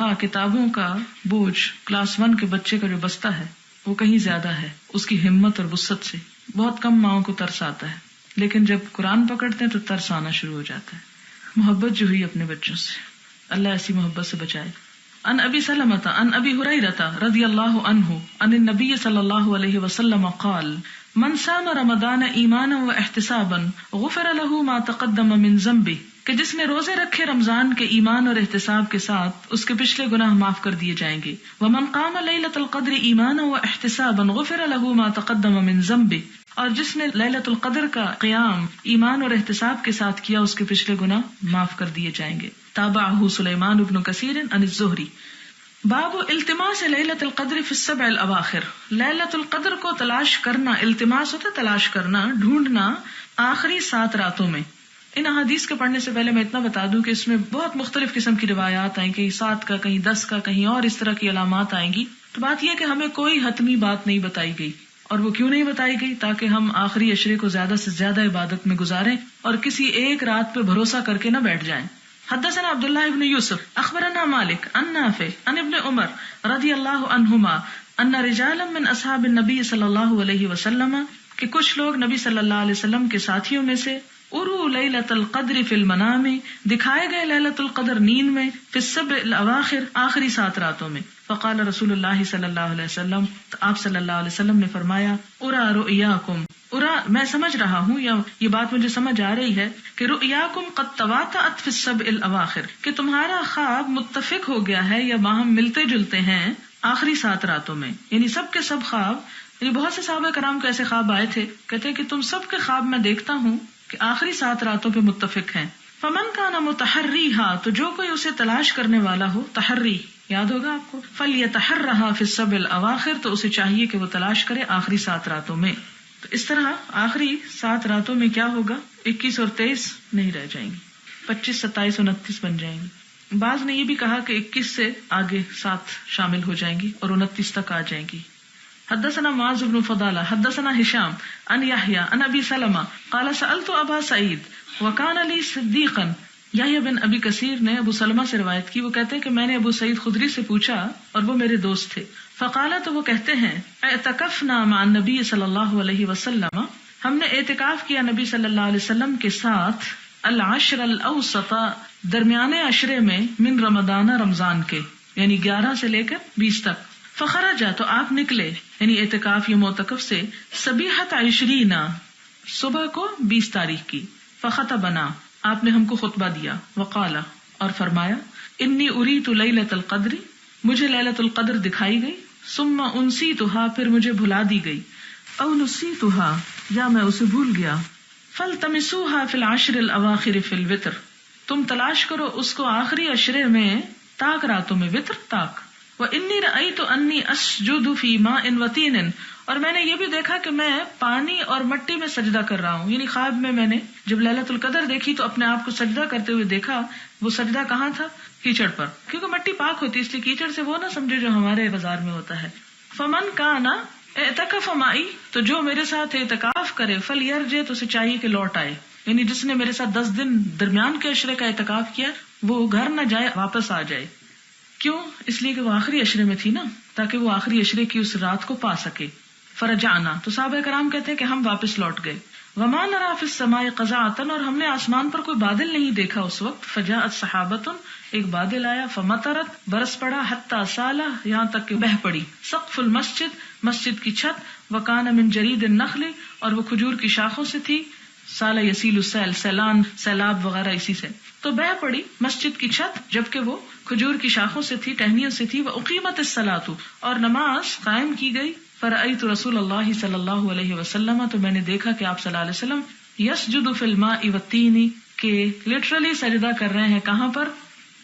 ہاں کتابوں کا بوجھ کلاس 1 کے بچے کا جو بستہ ہے وہ کہیں زیادہ ہے اس کی ہمت اور وسعت سے. بہت کم ماؤں کو ترس آتا ہے، لیکن جب قرآن پکڑتے ہیں تو ترس آنا شروع ہو جاتا ہے. محبت جو ہوئی اپنے بچوں سے، اللہ ایسی محبت سے بچائے. عن ابی سلمۃ عن ابی ہریرہ رضی اللہ عنہ عن النبی صلی اللہ علیہ وسلم قال من صام رمضان ایمانا واحتسابا غفر له ما تقدم من ذنبه، کہ جس نے روزے رکھے رمضان کے ایمان اور احتساب کے ساتھ اس کے پچھلے گناہ معاف کر دیے جائیں گے. ومن قام لیلۃ القدر ایمانا واحتسابا غفر له ما تقدم من ذنبه، اور جس نے لیلۃ القدر کا قیام ایمان اور احتساب کے ساتھ کیا اس کے پچھلے گناہ معاف کر دیے جائیں گے. تابعہ سلیمان بن کثیر عن الزہری. باب التماس لیلۃ القدر فی السبع الاواخر، لیلۃ القدر کو تلاش کرنا، التماس ہوتا تلاش کرنا، ڈھونڈنا آخری 7 راتوں میں. ان احادیث کے پڑھنے سے پہلے میں اتنا بتا دوں کہ اس میں بہت مختلف قسم کی روایات آئیں، کہیں 7 کا، کہیں 10 کا، کہیں اور اس طرح کی علامات آئیں گی. تو بات یہ کہ ہمیں کوئی حتمی بات نہیں بتائی گئی. اور وہ کیوں نہیں بتائی گئی؟ تاکہ ہم آخری عشرے کو زیادہ سے زیادہ عبادت میں گزاریں اور کسی ایک رات پہ بھروسہ کر کے نہ بیٹھ جائیں. حدثنا عبد الله بن يوسف اخبرنا مالك عن نافع عن ابن عمر رضی اللہ عنہما ان رجالا من اصحاب النبی صلی اللہ علیہ وسلم، کہ کچھ لوگ نبی صلی اللہ علیہ وسلم کے ساتھیوں میں سے، ارو لیلۃ القدر فی المنام، دکھائے گئے لیلۃ القدر نیند میں، فی السبع الاواخر، آخری 7 راتوں میں. فقال رسول اللہ صلی اللہ علیہ وسلم، تو آپ صلی اللہ علیہ وسلم نے فرمایا، ارا رؤیاکم، ارا میں سمجھ رہا ہوں، یا یہ بات مجھے سمجھ آ رہی ہے کہ رؤیاکم قد تواطأت فی السبع الاواخر، کہ تمہارا خواب متفق ہو گیا ہے یا باہم ملتے جلتے ہیں آخری 7 راتوں میں. یعنی سب کے سب خواب، یعنی بہت سے صحابہ کرام کو ایسے خواب آئے تھے، کہتے ہیں کہ تم سب کے خواب میں دیکھتا ہوں کہ آخری 7 راتوں پہ متفق ہیں. فمن کان متحریھا، تو جو کوئی اسے تلاش کرنے والا ہو، تحری یاد ہوگا آپ کو، فلیتحرھا فی السبع الاواخر، تو اسے چاہیے کہ وہ تلاش کرے آخری 7 راتوں میں. تو اس طرح آخری 7 راتوں میں کیا ہوگا، 21 اور 23 نہیں رہ جائیں گی، 25، 27، 29 بن جائیں گی. بعض نے یہ بھی کہا کہ 21 سے آگے 7 شامل ہو جائیں گی اور 29 تک آ جائیں گی. حدثنا معاذ بن فضالہ حدثنا ہشام عن یحیی عن ابی سلمہ قال سألت ابا سعید وکان لی صدیقا. یحیی بن ابی کثیر نے ابو سلمہ سے روایت کی، وہ کہتے ہیں کہ میں نے ابو سعید خدری سے پوچھا اور وہ میرے دوست تھے. فقال، تو وہ کہتے ہیں، اعتکفنا مع النبی صلی اللہ علیہ وسلم، ہم نے اعتکاف کیا نبی صلی اللہ علیہ وسلم کے ساتھ، العشر الاوسط، درمیانے عشرے میں، من رمضان، رمضان کے، یعنی 11 سے لے کر 20 تک. فخرج، تو آپ نکلے، یعنی اعتکاف یا معتکف سے، صبیحۃ 20، صبح کو 20 تاریخ کی. فخطبنا، آپ نے ہم کو خطبہ دیا. وقال، اور فرمایا، انی اریت لیلۃ القدر، مجھے لیلۃ القدر دکھائی گئی. ثم انسیتها، پھر مجھے بھلا دی گئی. او نسیتها، یا میں اسے بھول گیا. فالتمسوها فی العشر الاواخر فی الوتر، تم تلاش کرو اس کو آخری عشرے میں، تاک راتوں میں، وتر تاک. وانی رأیت انی اسجد فی ماء وطین، اور میں نے یہ بھی دیکھا کہ میں پانی اور مٹی میں سجدہ کر رہا ہوں. یعنی خواب میں نے جب لیلۃ القدر دیکھی تو اپنے آپ کو سجدہ کرتے ہوئے دیکھا. وہ سجدہ کہاں تھا؟ کیچڑ پر، کیونکہ مٹی پاک ہوتی ہے، اس لیے کیچڑ سے وہ نہ سمجھے جو ہمارے بازار میں ہوتا ہے. فمن کان اعتکف معی، تو جو میرے ساتھ اعتکاف کرے، فلیرجع، تو اسے چاہیے کہ لوٹ آئے. یعنی جس نے میرے ساتھ 10 دن درمیان کے عشرے کا اعتکاف کیا، وہ گھر نہ جائے، واپس آ جائے. کیوں؟ اس لیے کہ وہ آخری عشرے میں تھی نا، تاکہ وہ آخری عشرے کی اس رات کو پا سکے. فرجعنا، تو صحابہ کرام کہتے ہیں کہ ہم واپس لوٹ گئے. وما نرى في السماء قزعة، اور ہم نے آسمان پر کوئی بادل نہیں دیکھا اس وقت. فجاءت سحابة، ایک بادل آیا. فمطرت، برس پڑا. حتى سال، یہاں تک کہ بہہ پڑی. سقف المسجد، مسجد کی چھت. وكان من جريد النخل، اور وہ کھجور کی شاخوں سے تھی. سال یسیل السیل، سیلان، سیلاب وغیرہ اسی سے. تو بہہ پڑی مسجد کی چھت، جبکہ وہ کھجور کی شاخوں سے تھی، ٹہنیوں سے تھی. وأقیمت الصلاۃ، اور نماز قائم کی گئی. فرأیت رسول اللہ صلی اللہ علیہ وسلم، تو میں نے دیکھا کہ آپ صلی اللہ علیہ وسلم، یسجد فی الماء والتین، کہ لٹرلی سجدہ کر رہے ہیں. کہاں پر؟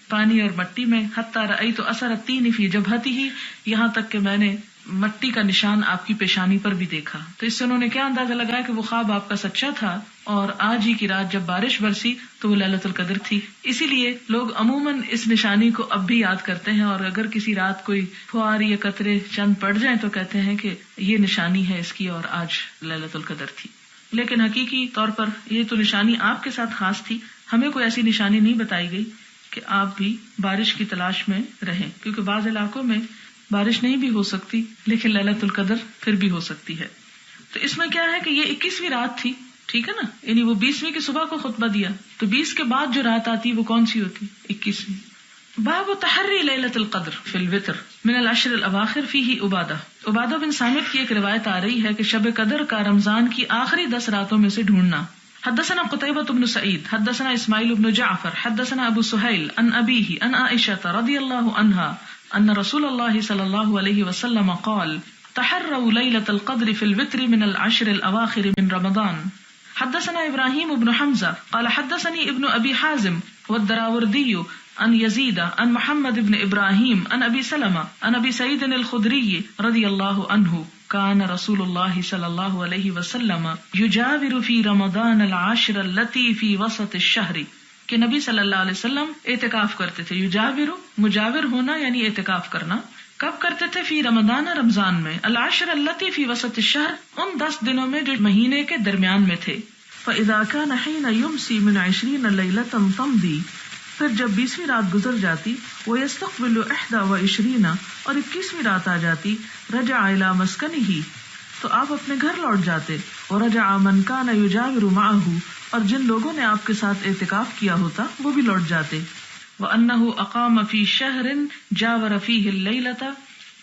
پانی اور مٹی میں. حتی رأیت اثر التین فی جبہتہ، یہاں تک کہ میں نے مٹی کا نشان آپ کی پیشانی پر بھی دیکھا. تو اس سے انہوں نے کیا اندازہ لگایا کہ وہ خواب آپ کا سچا تھا، اور آج ہی کی رات جب بارش برسی تو وہ لیلۃ القدر تھی. اسی لیے لوگ عموماً اس نشانی کو اب بھی یاد کرتے ہیں، اور اگر کسی رات کوئی فوار یا قطرے چند پڑ جائیں تو کہتے ہیں کہ یہ نشانی ہے اس کی، اور آج لیلۃ القدر تھی. لیکن حقیقی طور پر یہ تو نشانی آپ کے ساتھ خاص تھی. ہمیں کوئی ایسی نشانی نہیں بتائی گئی کہ آپ بھی بارش کی تلاش میں رہیں، کیونکہ بعض علاقوں میں بارش نہیں بھی ہو سکتی لیکن لیلۃ القدر پھر بھی ہو سکتی ہے. تو اس میں کیا ہے کہ یہ 21ویں رات تھی، ٹھیک ہے نا، یعنی وہ 20ویں کی صبح کو خطبہ دیا، تو 20 کے بعد جو رات آتی وہ کون سی ہوتی؟ 21ویں. باب تحری لیلۃ القدر فی الوتر من العشر الاواخر فیہ عبادہ. عبادہ بن صامت کی ایک روایت آ رہی ہے کہ شب قدر کا رمضان کی آخری 10 راتوں میں سے ڈھونڈنا. حدثنا قتيبة بن سعيد حدثنا اسماعيل بن جعفر حدثنا ابو سهيل عن ابيه عن عائشة رضي الله عنها ان رسول الله صلى الله عليه وسلم قال تحروا ليلة القدر في الوتر من العشر الاواخر من رمضان. حدثنا ابراهيم بن حمزة قال حدثني ابن ابي حازم والدراوردي عن يزيد عن محمد بن ابراهيم عن ابي سلمة عن ابي سعيد الخدري رضي الله عنه كان رسول الله صلى الله عليه وسلم يجاور في رمضان العاشر التي في وسط الشهر، کہ نبی صلی اللہ علیہ وسلم اعتکاف کرتے تھے. یجاور، مجاور ہونا یعنی اعتکاف کرنا. کب کرتے تھے؟ فی رمضان، رمضان میں. العاشر التي في وسط الشهر، ان 10 دنوں میں جو مہینے کے درمیان میں تھے. فاذا كان حين يمسي من 20 ليلة تمضي، پھر جب 20ویں رات گزر جاتی، ويستقبل 21، اور 21ویں رات آ جاتی، رجع الى مسکنہ، تو آپ اپنے گھر لوٹ جاتے. ورجع من كان يجاور معه، اور جن لوگوں نے آپ کے ساتھ اعتکاف کیا ہوتا وہ بھی لوٹ جاتے. وأنه أقام في شهر جاور فيه الليلة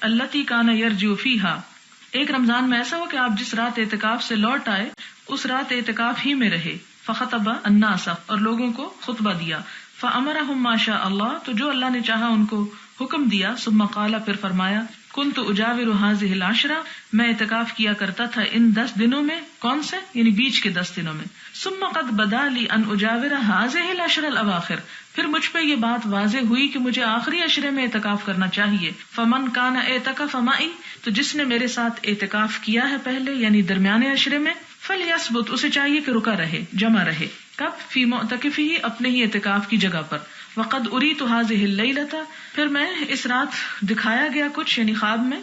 التي كان يرجع فيها، ایک رمضان میں ایسا ہو کہ آپ جس رات اعتکاف سے لوٹ آئے اس رات اعتکاف ہی میں رہے. فخطب الناس، اور لوگوں کو خطبہ دیا. فأمرهم ما شاء اللہ، تو جو اللہ نے چاہا ان کو حکم دیا. ثم قال، پھر فرمایا، كنت أجاور هذه العشرة، میں اعتکاف کیا کرتا تھا ان 10 دنوں میں. کون سے؟ یعنی بیچ کے 10 دنوں میں. ثم قد بدا لي ان أجاور هذه العشر الأواخر، پھر مجھ پہ یہ بات واضح ہوئی کہ مجھے آخری عشرے میں اعتکاف کرنا چاہیے. فمن كان اعتکف معي، تو جس نے میرے ساتھ اعتکاف کیا ہے پہلے یعنی درمیانے عشرے میں، فلیثبت، اسے چاہیے کہ رکا رہے، جمع رہے. کب؟ فی معتکفہ، اپنے ہی اعتکاف کی جگہ پر. وقد اریت هذه الليلة، پھر میں اس رات دکھایا گیا کچھ یعنی خواب میں.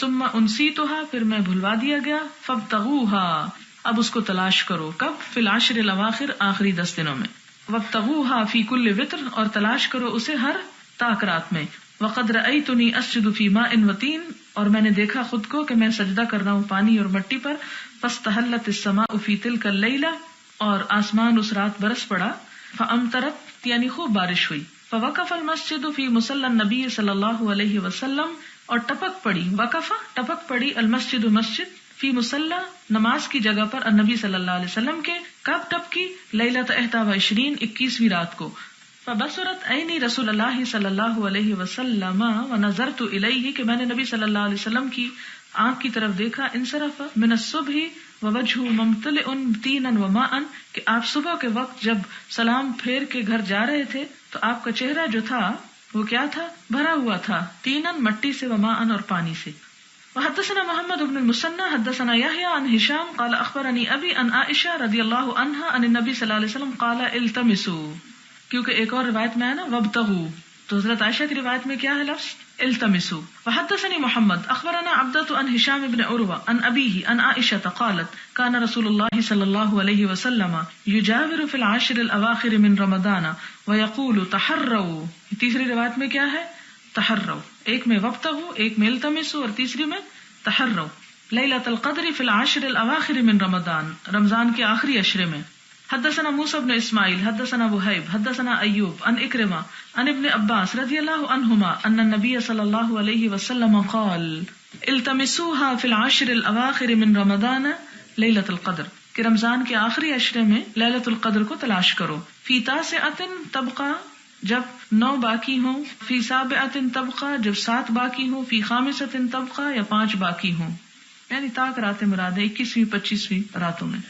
ثم انسیتها، پھر میں بھلوا دیا گیا. فابتغوها، اب اس کو تلاش کرو. کب؟ فی العشر الاواخر، آخری 10 دنوں میں. وابتغوها فی کل وتر، اور تلاش کرو اسے ہر طاق رات میں. وقد رأیتنی اسجد فی ماء وطین، اور میں نے دیکھا خود کو کہ میں سجدہ کر رہا ہوں پانی اور مٹی پر. فاستحلت السماء فی تلک اللیلہ، اور آسمان اس رات برس پڑا. فامطرت، یعنی خوب بارش ہوئی. فوقف المسجد فی مصلی النبی صلی اللہ علیہ وسلم، اور ٹپک پڑی، وقفہ ٹپک پڑی، المسجد مسجد، فی مصلی نماز کی جگہ پر، النبی صلی اللہ علیہ وسلم کے. کب ٹپکی؟ لیلۃ 21، 21ویں رات کو. فبصرت عینی رسول اللہ صلی اللہ علیہ وسلم ونظرت الیہ، کہ میں نے نبی صلی اللہ علیہ وسلم کی آنکھ کی طرف دیکھا. انصرف من الصبح ووجهه ممتلئ طینا وماء، کہ آپ صبح کے وقت جب سلام پھیر کے گھر جا رہے تھے تو آپ کا چہرہ جو تھا وہ کیا تھا؟ بھرا ہوا تھا. طینا، مٹی سے، وماء، اور پانی سے. وحدثنا محمد بن المثنى حدثنا يحيى عن هشام قال اخبرني ابي عن عائشة رضي الله عنها عن النبي صلى الله عليه وسلم قال التمسوا، کیونکہ ایک اور روایت میں ہے نا وابتغوا، تو حضرت عائشہ کی روایت میں کیا ہے لفظ؟ التمسوا. وحدثني محمد اخبرنا عبدة عن هشام بن عروة عن ابيه عن عائشة قالت كان رسول الله صلى الله عليه وسلم يجاور في العشر الاواخر من رمضان ويقول تحروا. تیسری روایت میں کیا ہے؟ تحروا. ایک میں وابتغوا، ایک میں التمسوا، اور تیسری میں تحروا. لیلۃ القدر فی العشر الاواخر من رمضان، رمضان کے آخری عشرے میں. حدثنا موسى بن اسماعیل حدثنا وهيب حدثنا ایوب عن اکرمہ عن ابن عباس رضی اللہ عنہما ان النبی صلی اللہ علیہ وسلم قال التمسوها في العشر الاواخر من رمضان لیلۃ القدر، کہ رمضان کے آخری عشرے میں لیلۃ القدر کو تلاش کرو. فی تاسعۃ تبقى، جب 9 باقی ہوں. فی سابعۃ تبقى، جب 7 باقی ہوں. فی خامسۃ تبقى، یا 5 باقی ہوں. یعنی طاق راتیں مراد ہے 21ویں 25ویں راتوں میں.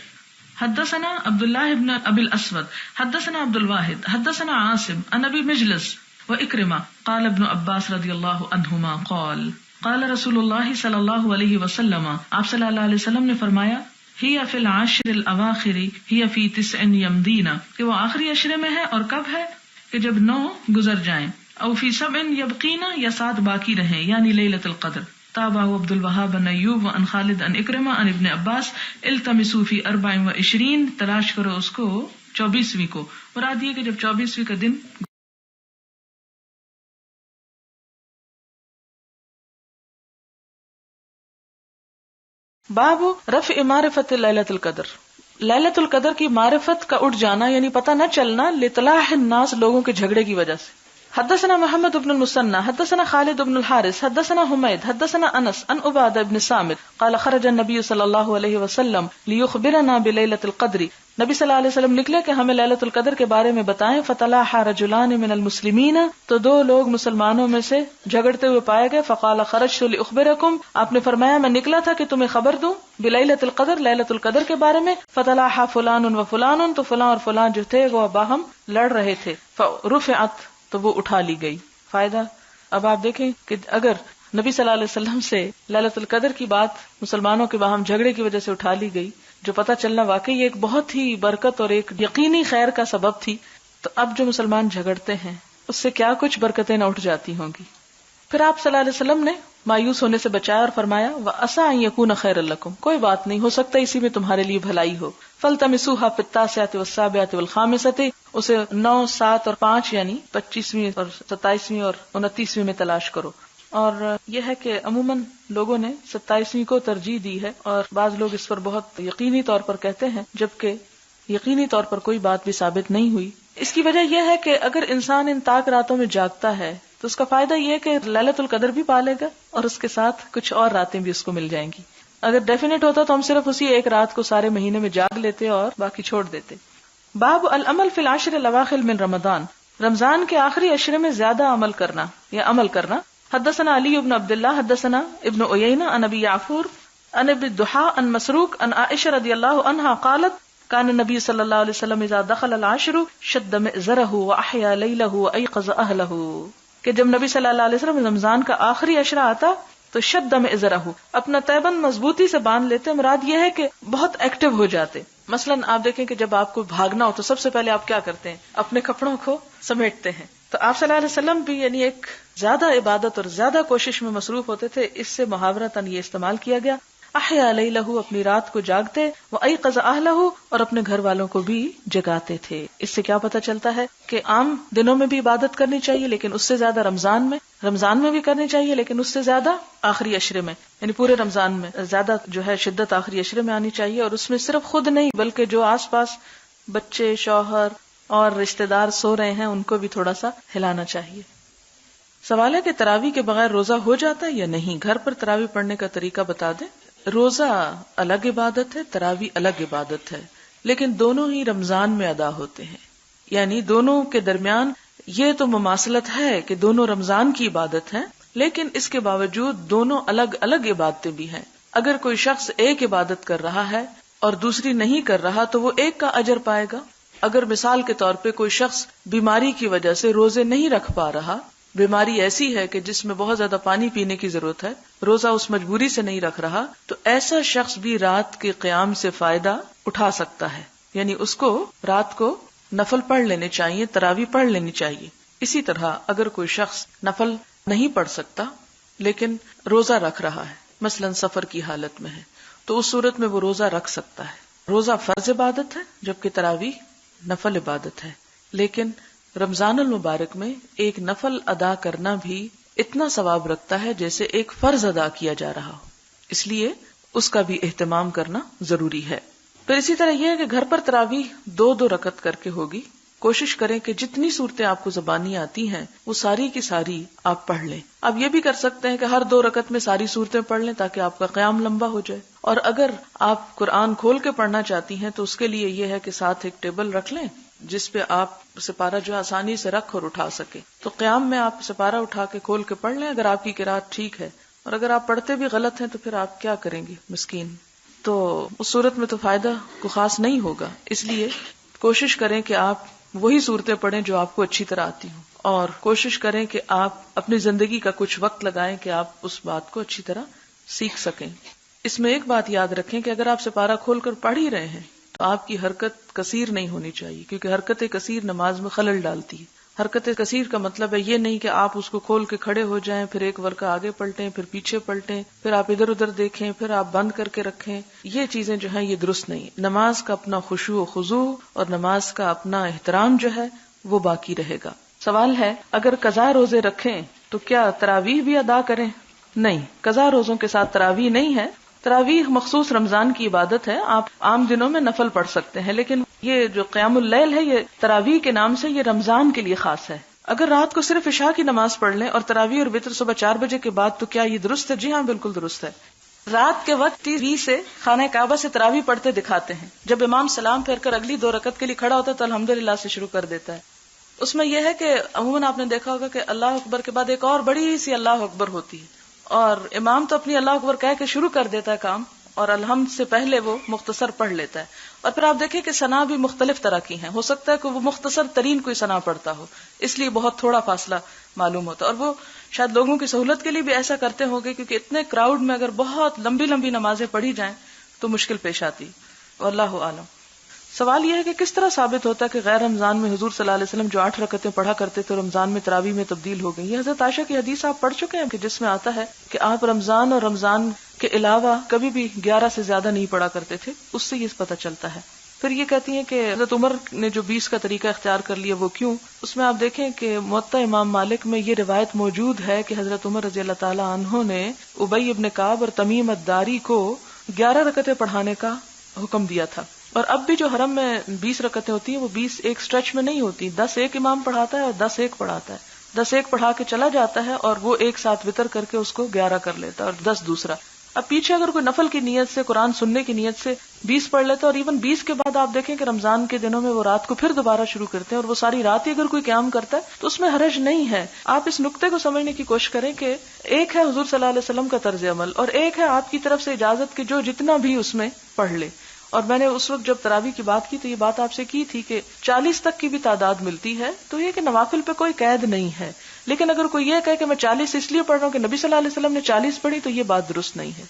حدثنا عبداللہ بن ابی الاسود حدثنا عبد الواحد حدثنا عاصم عن ابی مجلس واکرمہ قال ابن عباس رضی اللہ عنہما قال قال رسول اللہ صلی اللہ علیہ وسلم، آپ صلی اللہ علیہ وسلم نے فرمایا، ہی فی العشر الاواخر ہی فی 9 یمدین، کہ وہ آخری عشرے میں ہے. اور کب ہے؟ کہ جب 9 گزر جائیں. او فی 7 یبقین، یا 7 باقی رہیں، یعنی لیلۃ القدر. تابعه عبد الوهاب بن ایوب عن خالد عن اکرمہ عن ابن عباس التمسوا فی 24، تلاش کرو اس کو 24ویں کو. مراد یہ کہ جب 24ویں کا دن باب رفع معرفت لیلۃ القدر، لیلۃ القدر کی معرفت کا اٹھ جانا یعنی پتہ نہ چلنا، لطلاح الناس، لوگوں کے جھگڑے کی وجہ سے. حدثنا محمد بن المثنى حدثنا خالد بن الحارث حدثنا حمید حدثنا انس عن عبادہ بن صامت قال خرج النبي صلی اللہ علیہ وسلم لیخبرنا بلیلۃ القدر، نبی صلی اللہ علیہ وسلم نکلے کہ ہمیں لیلۃ القدر کے بارے میں بتائیں. فتلاحى رجلان من المسلمین، تو 2 لوگ مسلمانوں میں سے جھگڑتے ہوئے پائے گئے. فقال خرجت لاخبرکم، آپ نے فرمایا میں نکلا تھا کہ تمہیں خبر دوں بلیلۃ القدر، لیلۃ القدر کے بارے میں. فتلاحى فلان وفلان، تو فلاں اور فلاں جو تھے وہ باہم لڑ رہے تھے. فرفعت، تو وہ اٹھا لی گئی. فائدہ، اب آپ دیکھیں کہ اگر نبی صلی اللہ علیہ وسلم سے لیلۃ القدر کی بات مسلمانوں کے باہم جھگڑے کی وجہ سے اٹھا لی گئی، جو پتہ چلنا واقعی ایک بہت ہی برکت اور ایک یقینی خیر کا سبب تھی، تو اب جو مسلمان جھگڑتے ہیں اس سے کیا کچھ برکتیں نہ اٹھ جاتی ہوں گی. پھر آپ صلی اللہ علیہ وسلم نے مایوس ہونے سے بچایا اور فرمایا وَعَسَىٰ أَن يَكُونَ خَيْرًا لَكُمْ، کوئی بات نہیں، ہو سکتا ہے اسی میں تمہارے لیے بھلائی ہو. فَالْتَمِسُوهَا فِي التَّاسِعَةِ وَالسَّابِعَةِ وَالْخَامِسَةِ، اسے 9، 7 اور 5 یعنی 25ویں اور 27ویں اور 29ویں میں تلاش کرو. اور یہ ہے کہ عموماً لوگوں نے 27ویں کو ترجیح دی ہے، اور بعض لوگ اس پر بہت یقینی طور پر کہتے ہیں، جبکہ یقینی طور پر کوئی بات بھی ثابت نہیں ہوئی۔ اس کی وجہ یہ ہے کہ اگر انسان ان طاق راتوں میں جاگتا ہے تو اس کا فائدہ یہ ہے کہ لیلۃ القدر بھی پا لے گا، اور اس کے ساتھ کچھ اور راتیں بھی اس کو مل جائیں گی۔ اگر ڈیفینیٹ ہوتا تو ہم صرف اسی ایک رات کو سارے مہینے میں جاگ لیتے اور باقی چھوڑ دیتے۔ باب العمل فی العشر الاواخر من رمضان، رمضان کے آخری عشرے میں زیادہ عمل کرنا یا عمل کرنا۔ حدثنا علی بن عبد اللہ حدثنا ابن عیینہ عن ابی یعفور عن ابن الضحیٰ عن مسروق عن عائشہ رضی اللہ عنہا قالت کان النبی صلی اللہ علیہ وسلم اذا دخل العشر شد مئزرہ واحیا لیلہ وایقظ اہلہ، کہ جب نبی صلی اللہ علیہ وسلم رمضان کا آخری عشرہ آتا تو شد مئزرہ، اپنا تیبند مضبوطی سے باندھ لیتے۔ مراد یہ ہے کہ بہت ایکٹیو ہو جاتے۔ مثلا آپ دیکھیں کہ جب آپ کو بھاگنا ہو تو سب سے پہلے آپ کیا کرتے ہیں؟ اپنے کپڑوں کو سمیٹتے ہیں۔ تو آپ صلی اللہ علیہ وسلم بھی یعنی ایک زیادہ عبادت اور زیادہ کوشش میں مصروف ہوتے تھے، اس سے محاورتاً یہ استعمال کیا گیا۔ احیا لیلہ، اپنی رات کو جاگتے، وایقظ اہلہ، اور اپنے گھر والوں کو بھی جگاتے تھے۔ اس سے کیا پتہ چلتا ہے کہ عام دنوں میں بھی عبادت کرنی چاہیے، لیکن اس سے زیادہ رمضان میں بھی کرنی چاہیے، لیکن اس سے زیادہ آخری عشرے میں، یعنی پورے رمضان میں زیادہ جو ہے شدت آخری عشرے میں آنی چاہیے۔ اور اس میں صرف خود نہیں بلکہ جو آس پاس بچے، شوہر اور رشتہ دار سو رہے ہیں ان کو بھی تھوڑا سا ہلانا چاہیے۔ سوال ہے کہ تراویح کے بغیر روزہ ہو جاتا ہے یا نہیں؟ گھر پر تراویح پڑھنے کا طریقہ بتا دیں۔ روزہ الگ عبادت ہے، تراویح الگ عبادت ہے، لیکن دونوں ہی رمضان میں ادا ہوتے ہیں، یعنی دونوں کے درمیان یہ تو مماثلت ہے کہ دونوں رمضان کی عبادت ہے، لیکن اس کے باوجود دونوں الگ الگ عبادتیں بھی ہیں۔ اگر کوئی شخص ایک عبادت کر رہا ہے اور دوسری نہیں کر رہا تو وہ ایک کا اجر پائے گا۔ اگر مثال کے طور پہ کوئی شخص بیماری کی وجہ سے روزے نہیں رکھ پا رہا، بیماری ایسی ہے کہ جس میں بہت زیادہ پانی پینے کی ضرورت ہے، روزہ اس مجبوری سے نہیں رکھ رہا، تو ایسا شخص بھی رات کے قیام سے فائدہ اٹھا سکتا ہے، یعنی اس کو رات کو نفل پڑھ لینے چاہیے، تراویح پڑھ لینی چاہیے۔ اسی طرح اگر کوئی شخص نفل نہیں پڑھ سکتا لیکن روزہ رکھ رہا ہے، مثلا سفر کی حالت میں ہے، تو اس صورت میں وہ روزہ رکھ سکتا ہے۔ روزہ فرض عبادت ہے جبکہ تراویح نفل عبادت ہے، لیکن رمضان المبارک میں ایک نفل ادا کرنا بھی اتنا ثواب رکھتا ہے جیسے ایک فرض ادا کیا جا رہا ہو، اس لیے اس کا بھی اہتمام کرنا ضروری ہے۔ پھر اسی طرح یہ ہے کہ گھر پر تراویح 2 رکعت کر کے ہوگی۔ کوشش کریں کہ جتنی صورتیں آپ کو زبانی آتی ہیں وہ ساری کی ساری آپ پڑھ لیں۔ آپ یہ بھی کر سکتے ہیں کہ ہر 2 رکعت میں ساری صورتیں پڑھ لیں تاکہ آپ کا قیام لمبا ہو جائے، اور اگر آپ قرآن کھول کے پڑھنا چاہتی ہیں تو اس کے لیے یہ ہے کہ ساتھ ایک ٹیبل رکھ لیں جس پہ آپ سپارہ جو آسانی سے رکھ اور اٹھا سکیں، تو قیام میں آپ سپارہ اٹھا کے کھول کے پڑھ لیں اگر آپ کی قرات ٹھیک ہے، اور اگر آپ پڑھتے بھی غلط ہیں تو پھر آپ کیا کریں گے مسکین، تو اس صورت میں تو فائدہ کو خاص نہیں ہوگا۔ اس لیے کوشش کریں کہ آپ وہی صورتیں پڑھیں جو آپ کو اچھی طرح آتی ہوں، اور کوشش کریں کہ آپ اپنی زندگی کا کچھ وقت لگائیں کہ آپ اس بات کو اچھی طرح سیکھ سکیں۔ اس میں ایک بات یاد رکھیں کہ اگر آپ سپارہ کھول کر پڑھ ہی رہے ہیں تو آپ کی حرکت کثیر نہیں ہونی چاہیے، کیونکہ حرکت کثیر نماز میں خلل ڈالتی ہے۔ حرکت کثیر کا مطلب ہے یہ نہیں کہ آپ اس کو کھول کے کھڑے ہو جائیں، پھر ایک ورقہ آگے پلٹیں، پھر پیچھے پلٹیں، پھر آپ ادھر ادھر دیکھیں، پھر آپ بند کر کے رکھیں۔ یہ چیزیں جو ہیں یہ درست نہیں۔ نماز کا اپنا خشوع و خضوع اور نماز کا اپنا احترام جو ہے وہ باقی رہے گا۔ سوال ہے اگر قضا روزے رکھیں تو کیا تراویح بھی ادا کریں؟ نہیں، قضا روزوں کے ساتھ تراویح نہیں ہے۔ تراویح مخصوص رمضان کی عبادت ہے، آپ عام دنوں میں نفل پڑھ سکتے ہیں، لیکن یہ جو قیام اللیل ہے یہ تراویح کے نام سے یہ رمضان کے لیے خاص ہے۔ اگر رات کو صرف عشاء کی نماز پڑھ لیں اور تراویح اور وتر صبح 4 بجے کے بعد تو کیا یہ درست ہے؟ جی ہاں، بالکل درست ہے۔ رات کے وقت 30 سے خانہ کعبہ سے تراویح پڑھتے دکھاتے ہیں، جب امام سلام پھیر کر اگلی 2 رکعت کے لیے کھڑا ہوتا ہے تو الحمدللہ سے شروع کر دیتا ہے۔ اس میں یہ ہے کہ عموماً آپ نے دیکھا ہوگا کہ اللہ اکبر کے بعد ایک اور بڑی سی اللہ اکبر ہوتی ہے، اور امام تو اپنی اللہ اکبر کہہ کے شروع کر دیتا ہے کام، اور الحمد سے پہلے وہ مختصر پڑھ لیتا ہے۔ اور پھر آپ دیکھیں کہ ثنا بھی مختلف طرح کی ہیں، ہو سکتا ہے کہ وہ مختصر ترین کوئی ثنا پڑھتا ہو، اس لیے بہت تھوڑا فاصلہ معلوم ہوتا ہے، اور وہ شاید لوگوں کی سہولت کے لیے بھی ایسا کرتے ہوں گے، کیونکہ اتنے کراؤڈ میں اگر بہت لمبی لمبی نمازیں پڑھی جائیں تو مشکل پیش آتی۔ واللہ اعلم۔ سوال یہ ہے کہ کس طرح ثابت ہوتا ہے کہ غیر رمضان میں حضور صلی اللہ علیہ وسلم جو 8 رکعتیں پڑھا کرتے تھے رمضان میں تراویح میں تبدیل ہو گئی؟ یہ حضرت عائشہ کی حدیث آپ پڑھ چکے ہیں کہ جس میں آتا ہے کہ آپ رمضان اور رمضان کے علاوہ کبھی بھی 11 سے زیادہ نہیں پڑھا کرتے تھے، اس سے یہ پتہ چلتا ہے۔ پھر یہ کہتی ہیں کہ حضرت عمر نے جو 20 کا طریقہ اختیار کر لیا وہ کیوں؟ اس میں آپ دیکھیں کہ موطا امام مالک میں یہ روایت موجود ہے کہ حضرت عمر رضی اللہ تعالی عنہ نے ابی ابن کعب اور تمیم الداری کو 11 رکعتیں پڑھانے کا حکم دیا تھا. اور اب بھی جو حرم میں 20 رکعتیں ہوتی ہیں وہ 20 ایک سٹریچ میں نہیں ہوتی، 10 ایک امام پڑھاتا ہے اور 10 ایک پڑھاتا ہے. 10 ایک پڑھا کے چلا جاتا ہے اور وہ ایک ساتھ وتر کر کے اس کو 11 کر لیتا ہے اور 10 دوسرا. اب پیچھے اگر کوئی نفل کی نیت سے قرآن سننے کی نیت سے 20 پڑھ لیتا ہے اور ایون 20 کے بعد آپ دیکھیں کہ رمضان کے دنوں میں وہ رات کو پھر دوبارہ شروع کرتے ہیں اور وہ ساری رات ہی اگر کوئی قیام کرتا ہے تو اس میں حرج نہیں ہے. آپ اس نقطے کو سمجھنے کی کوشش کریں کہ ایک ہے حضور صلی اللہ علیہ وسلم کا طرز عمل اور ایک ہے آپ کی طرف سے اجازت کہ جو جتنا بھی اس میں پڑھ لے. اور میں نے اس وقت جب تراویح کی بات کی تو یہ بات آپ سے کی تھی کہ 40 تک کی بھی تعداد ملتی ہے، تو یہ کہ نوافل پہ کوئی قید نہیں ہے. لیکن اگر کوئی یہ کہے کہ میں 40 اس لیے پڑھ رہا ہوں کہ نبی صلی اللہ علیہ وسلم نے 40 پڑھی تو یہ بات درست نہیں ہے.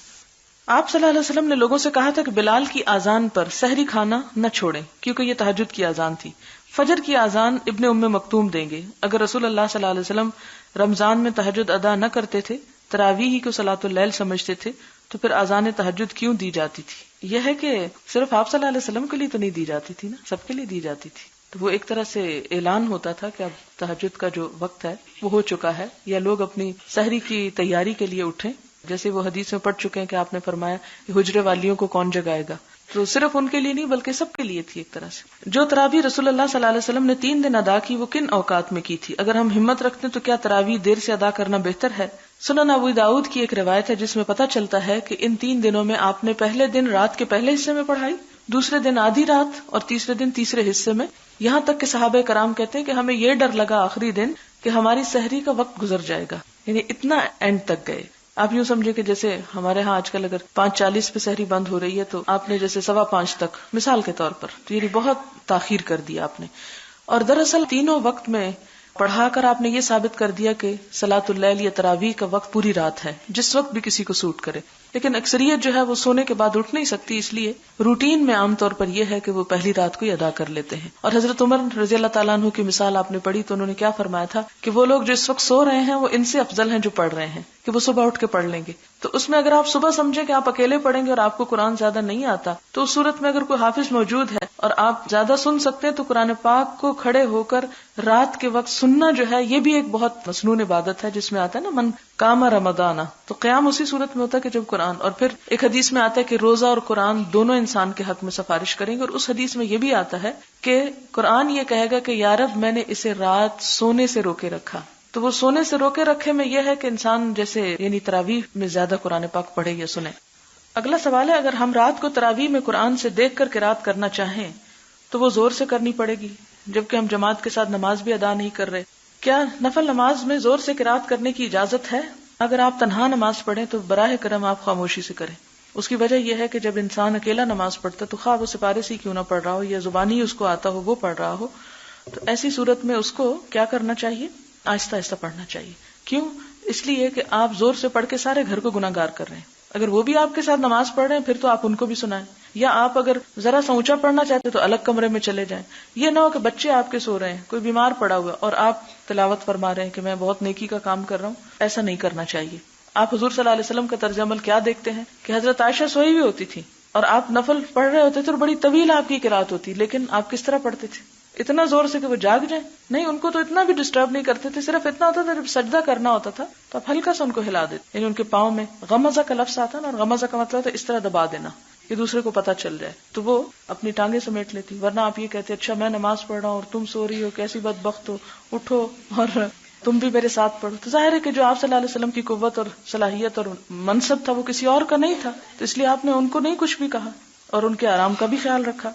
آپ صلی اللہ علیہ وسلم نے لوگوں سے کہا تھا کہ بلال کی اذان پر سحری کھانا نہ چھوڑیں کیونکہ یہ تہجد کی اذان تھی. فجر کی اذان ابن ام مکتوم دیں گے. اگر رسول اللہ صلی اللہ علیہ وسلم رمضان میں تہجد ادا نہ کرتے تھے، تراویح ہی کو صلاۃ اللیل سمجھتے تھے، تو پھر اذان تہجد کیوں دی جاتی تھی؟ یہ ہے کہ صرف آپ صلی اللہ علیہ وسلم کے لیے تو نہیں دی جاتی تھی نا، سب کے لیے دی جاتی تھی. تو وہ ایک طرح سے اعلان ہوتا تھا کہ اب تہجد کا جو وقت ہے وہ ہو چکا ہے، یا لوگ اپنی سحری کی تیاری کے لیے اٹھیں. جیسے وہ حدیث میں پڑھ چکے ہیں کہ آپ نے فرمایا کہ حجرے والیوں کو کون جگائے گا. تو صرف ان کے لیے نہیں بلکہ سب کے لیے تھی ایک طرح سے. جو تراویح رسول اللہ صلی اللہ علیہ وسلم نے 3 دن ادا کی وہ کن اوقات میں کی تھی؟ اگر ہم ہمت رکھتے ہیں تو کیا تراویح دیر سے ادا کرنا بہتر ہے؟ سنن ابو داؤد کی ایک روایت ہے جس میں پتہ چلتا ہے کہ ان 3 دنوں میں آپ نے پہلے دن رات کے پہلے حصے میں پڑھائی، دوسرے دن آدھی رات اور تیسرے دن تیسرے حصے میں. یہاں تک کہ صحابہ کرام کہتے ہیں کہ ہمیں یہ ڈر لگا آخری دن کہ ہماری سحری کا وقت گزر جائے گا، یعنی اتنا اینڈ تک گئے. آپ یوں سمجھے کہ جیسے ہمارے ہاں آج کل اگر 5:40 پہ سحری بند ہو رہی ہے تو آپ نے جیسے 5:15 تک مثال کے طور پر، تو یہ بہت تاخیر کر دیا آپ نے. اور دراصل تینوں وقت میں پڑھا کر آپ نے یہ ثابت کر دیا کہ صلاۃ اللیل یا تراویح کا وقت پوری رات ہے، جس وقت بھی کسی کو سوٹ کرے. لیکن اکثریت جو ہے وہ سونے کے بعد اٹھ نہیں سکتی، اس لیے روٹین میں عام طور پر یہ ہے کہ وہ پہلی رات کو ہی ادا کر لیتے ہیں. اور حضرت عمر رضی اللہ تعالیٰ عنہ کی مثال آپ نے پڑھی تو انہوں نے کیا فرمایا تھا کہ وہ لوگ جو اس وقت سو رہے ہیں وہ ان سے افضل ہیں جو پڑھ رہے ہیں، کہ وہ صبح اٹھ کے پڑھ لیں گے. تو اس میں اگر آپ صبح سمجھیں کہ آپ اکیلے پڑھیں گے اور آپ کو قرآن زیادہ نہیں آتا، تو اس صورت میں اگر کوئی حافظ موجود ہے اور آپ زیادہ سن سکتے ہیں تو قرآن پاک کو کھڑے ہو کر رات کے وقت سننا جو ہے یہ بھی ایک بہت مسنون عبادت ہے، جس میں آتا ہے نا من قام رمضان، تو قیام اسی صورت میں ہوتا ہے کہ جب قرآن. اور پھر ایک حدیث میں آتا ہے کہ روزہ اور قرآن دونوں انسان کے حق میں سفارش کریں گے، اور اس حدیث میں یہ بھی آتا ہے کہ قرآن یہ کہے گا کہ یا رب میں نے اسے رات سونے سے روکے رکھا. تو وہ سونے سے روکے رکھے میں یہ ہے کہ انسان جیسے یعنی تراویح میں زیادہ قرآن پاک پڑھے یا سنے. اگلا سوال ہے، اگر ہم رات کو تراویح میں قرآن سے دیکھ کر قرات کرنا چاہیں تو وہ زور سے کرنی پڑے گی جبکہ ہم جماعت کے ساتھ نماز بھی ادا نہیں کر رہے. کیا نفل نماز میں زور سے قرات کرنے کی اجازت ہے؟ اگر آپ تنہا نماز پڑھیں تو براہ کرم آپ خاموشی سے کریں. اس کی وجہ یہ ہے کہ جب انسان اکیلا نماز پڑھتا تو خواہ وہ سپارے سے کیوں نہ پڑھ رہا ہو یا زبانی اس کو آتا ہو وہ پڑھ رہا ہو، تو ایسی صورت میں اس کو کیا کرنا چاہیے؟ آہستہ آہستہ پڑھنا چاہیے. کیوں؟ اس لیے کہ آپ زور سے پڑھ کے سارے گھر کو گناہ گار کر رہے ہیں. اگر وہ بھی آپ کے ساتھ نماز پڑھ رہے ہیں پھر تو آپ ان کو بھی سنائیں، یا آپ اگر ذرا سا اونچا پڑھنا چاہتے تو الگ کمرے میں چلے جائیں. یہ نہ ہو کہ بچے آپ کے سو رہے ہیں، کوئی بیمار پڑا ہوا اور آپ تلاوت فرما رہے ہیں کہ میں بہت نیکی کا کام کر رہا ہوں. ایسا نہیں کرنا چاہیے. آپ حضور صلی اللہ علیہ وسلم کا طرز عمل کیا دیکھتے ہیں کہ حضرت عائشہ سوئی ہوئی ہوتی تھی اور آپ نفل پڑھ رہے ہوتے تھے اور بڑی طویل آپ کی قرات ہوتی، لیکن آپ کس طرح پڑھتے تھے؟ اتنا زور سے کہ وہ جاگ جائیں؟ نہیں، ان کو تو اتنا بھی ڈسٹرب نہیں کرتے تھے. صرف اتنا ہوتا تھا جب سجدہ کرنا ہوتا تھا تو آپ ہلکا سا ان کو ہلا دیتے، یعنی ان کے پاؤں میں غمزہ کا لفظ آتا نا، اور غمزہ کا مطلب ہوتا ہے اس طرح دبا دینا کہ دوسرے کو پتہ چل جائے، تو وہ اپنی ٹانگیں سمیٹ لیتی. ورنہ آپ یہ کہتے اچھا میں نماز پڑھ رہا ہوں اور تم سو رہی ہو، کیسی بدبخت ہو، اٹھو اور تم بھی میرے ساتھ پڑھو. تو ظاہر ہے کہ جو آپ صلی اللہ علیہ وسلم کی قوت اور صلاحیت اور منصب تھا وہ کسی اور کا نہیں تھا، تو اس لیے آپ نے ان کو نہیں کچھ بھی کہا اور ان کے آرام کا بھی خیال رکھا.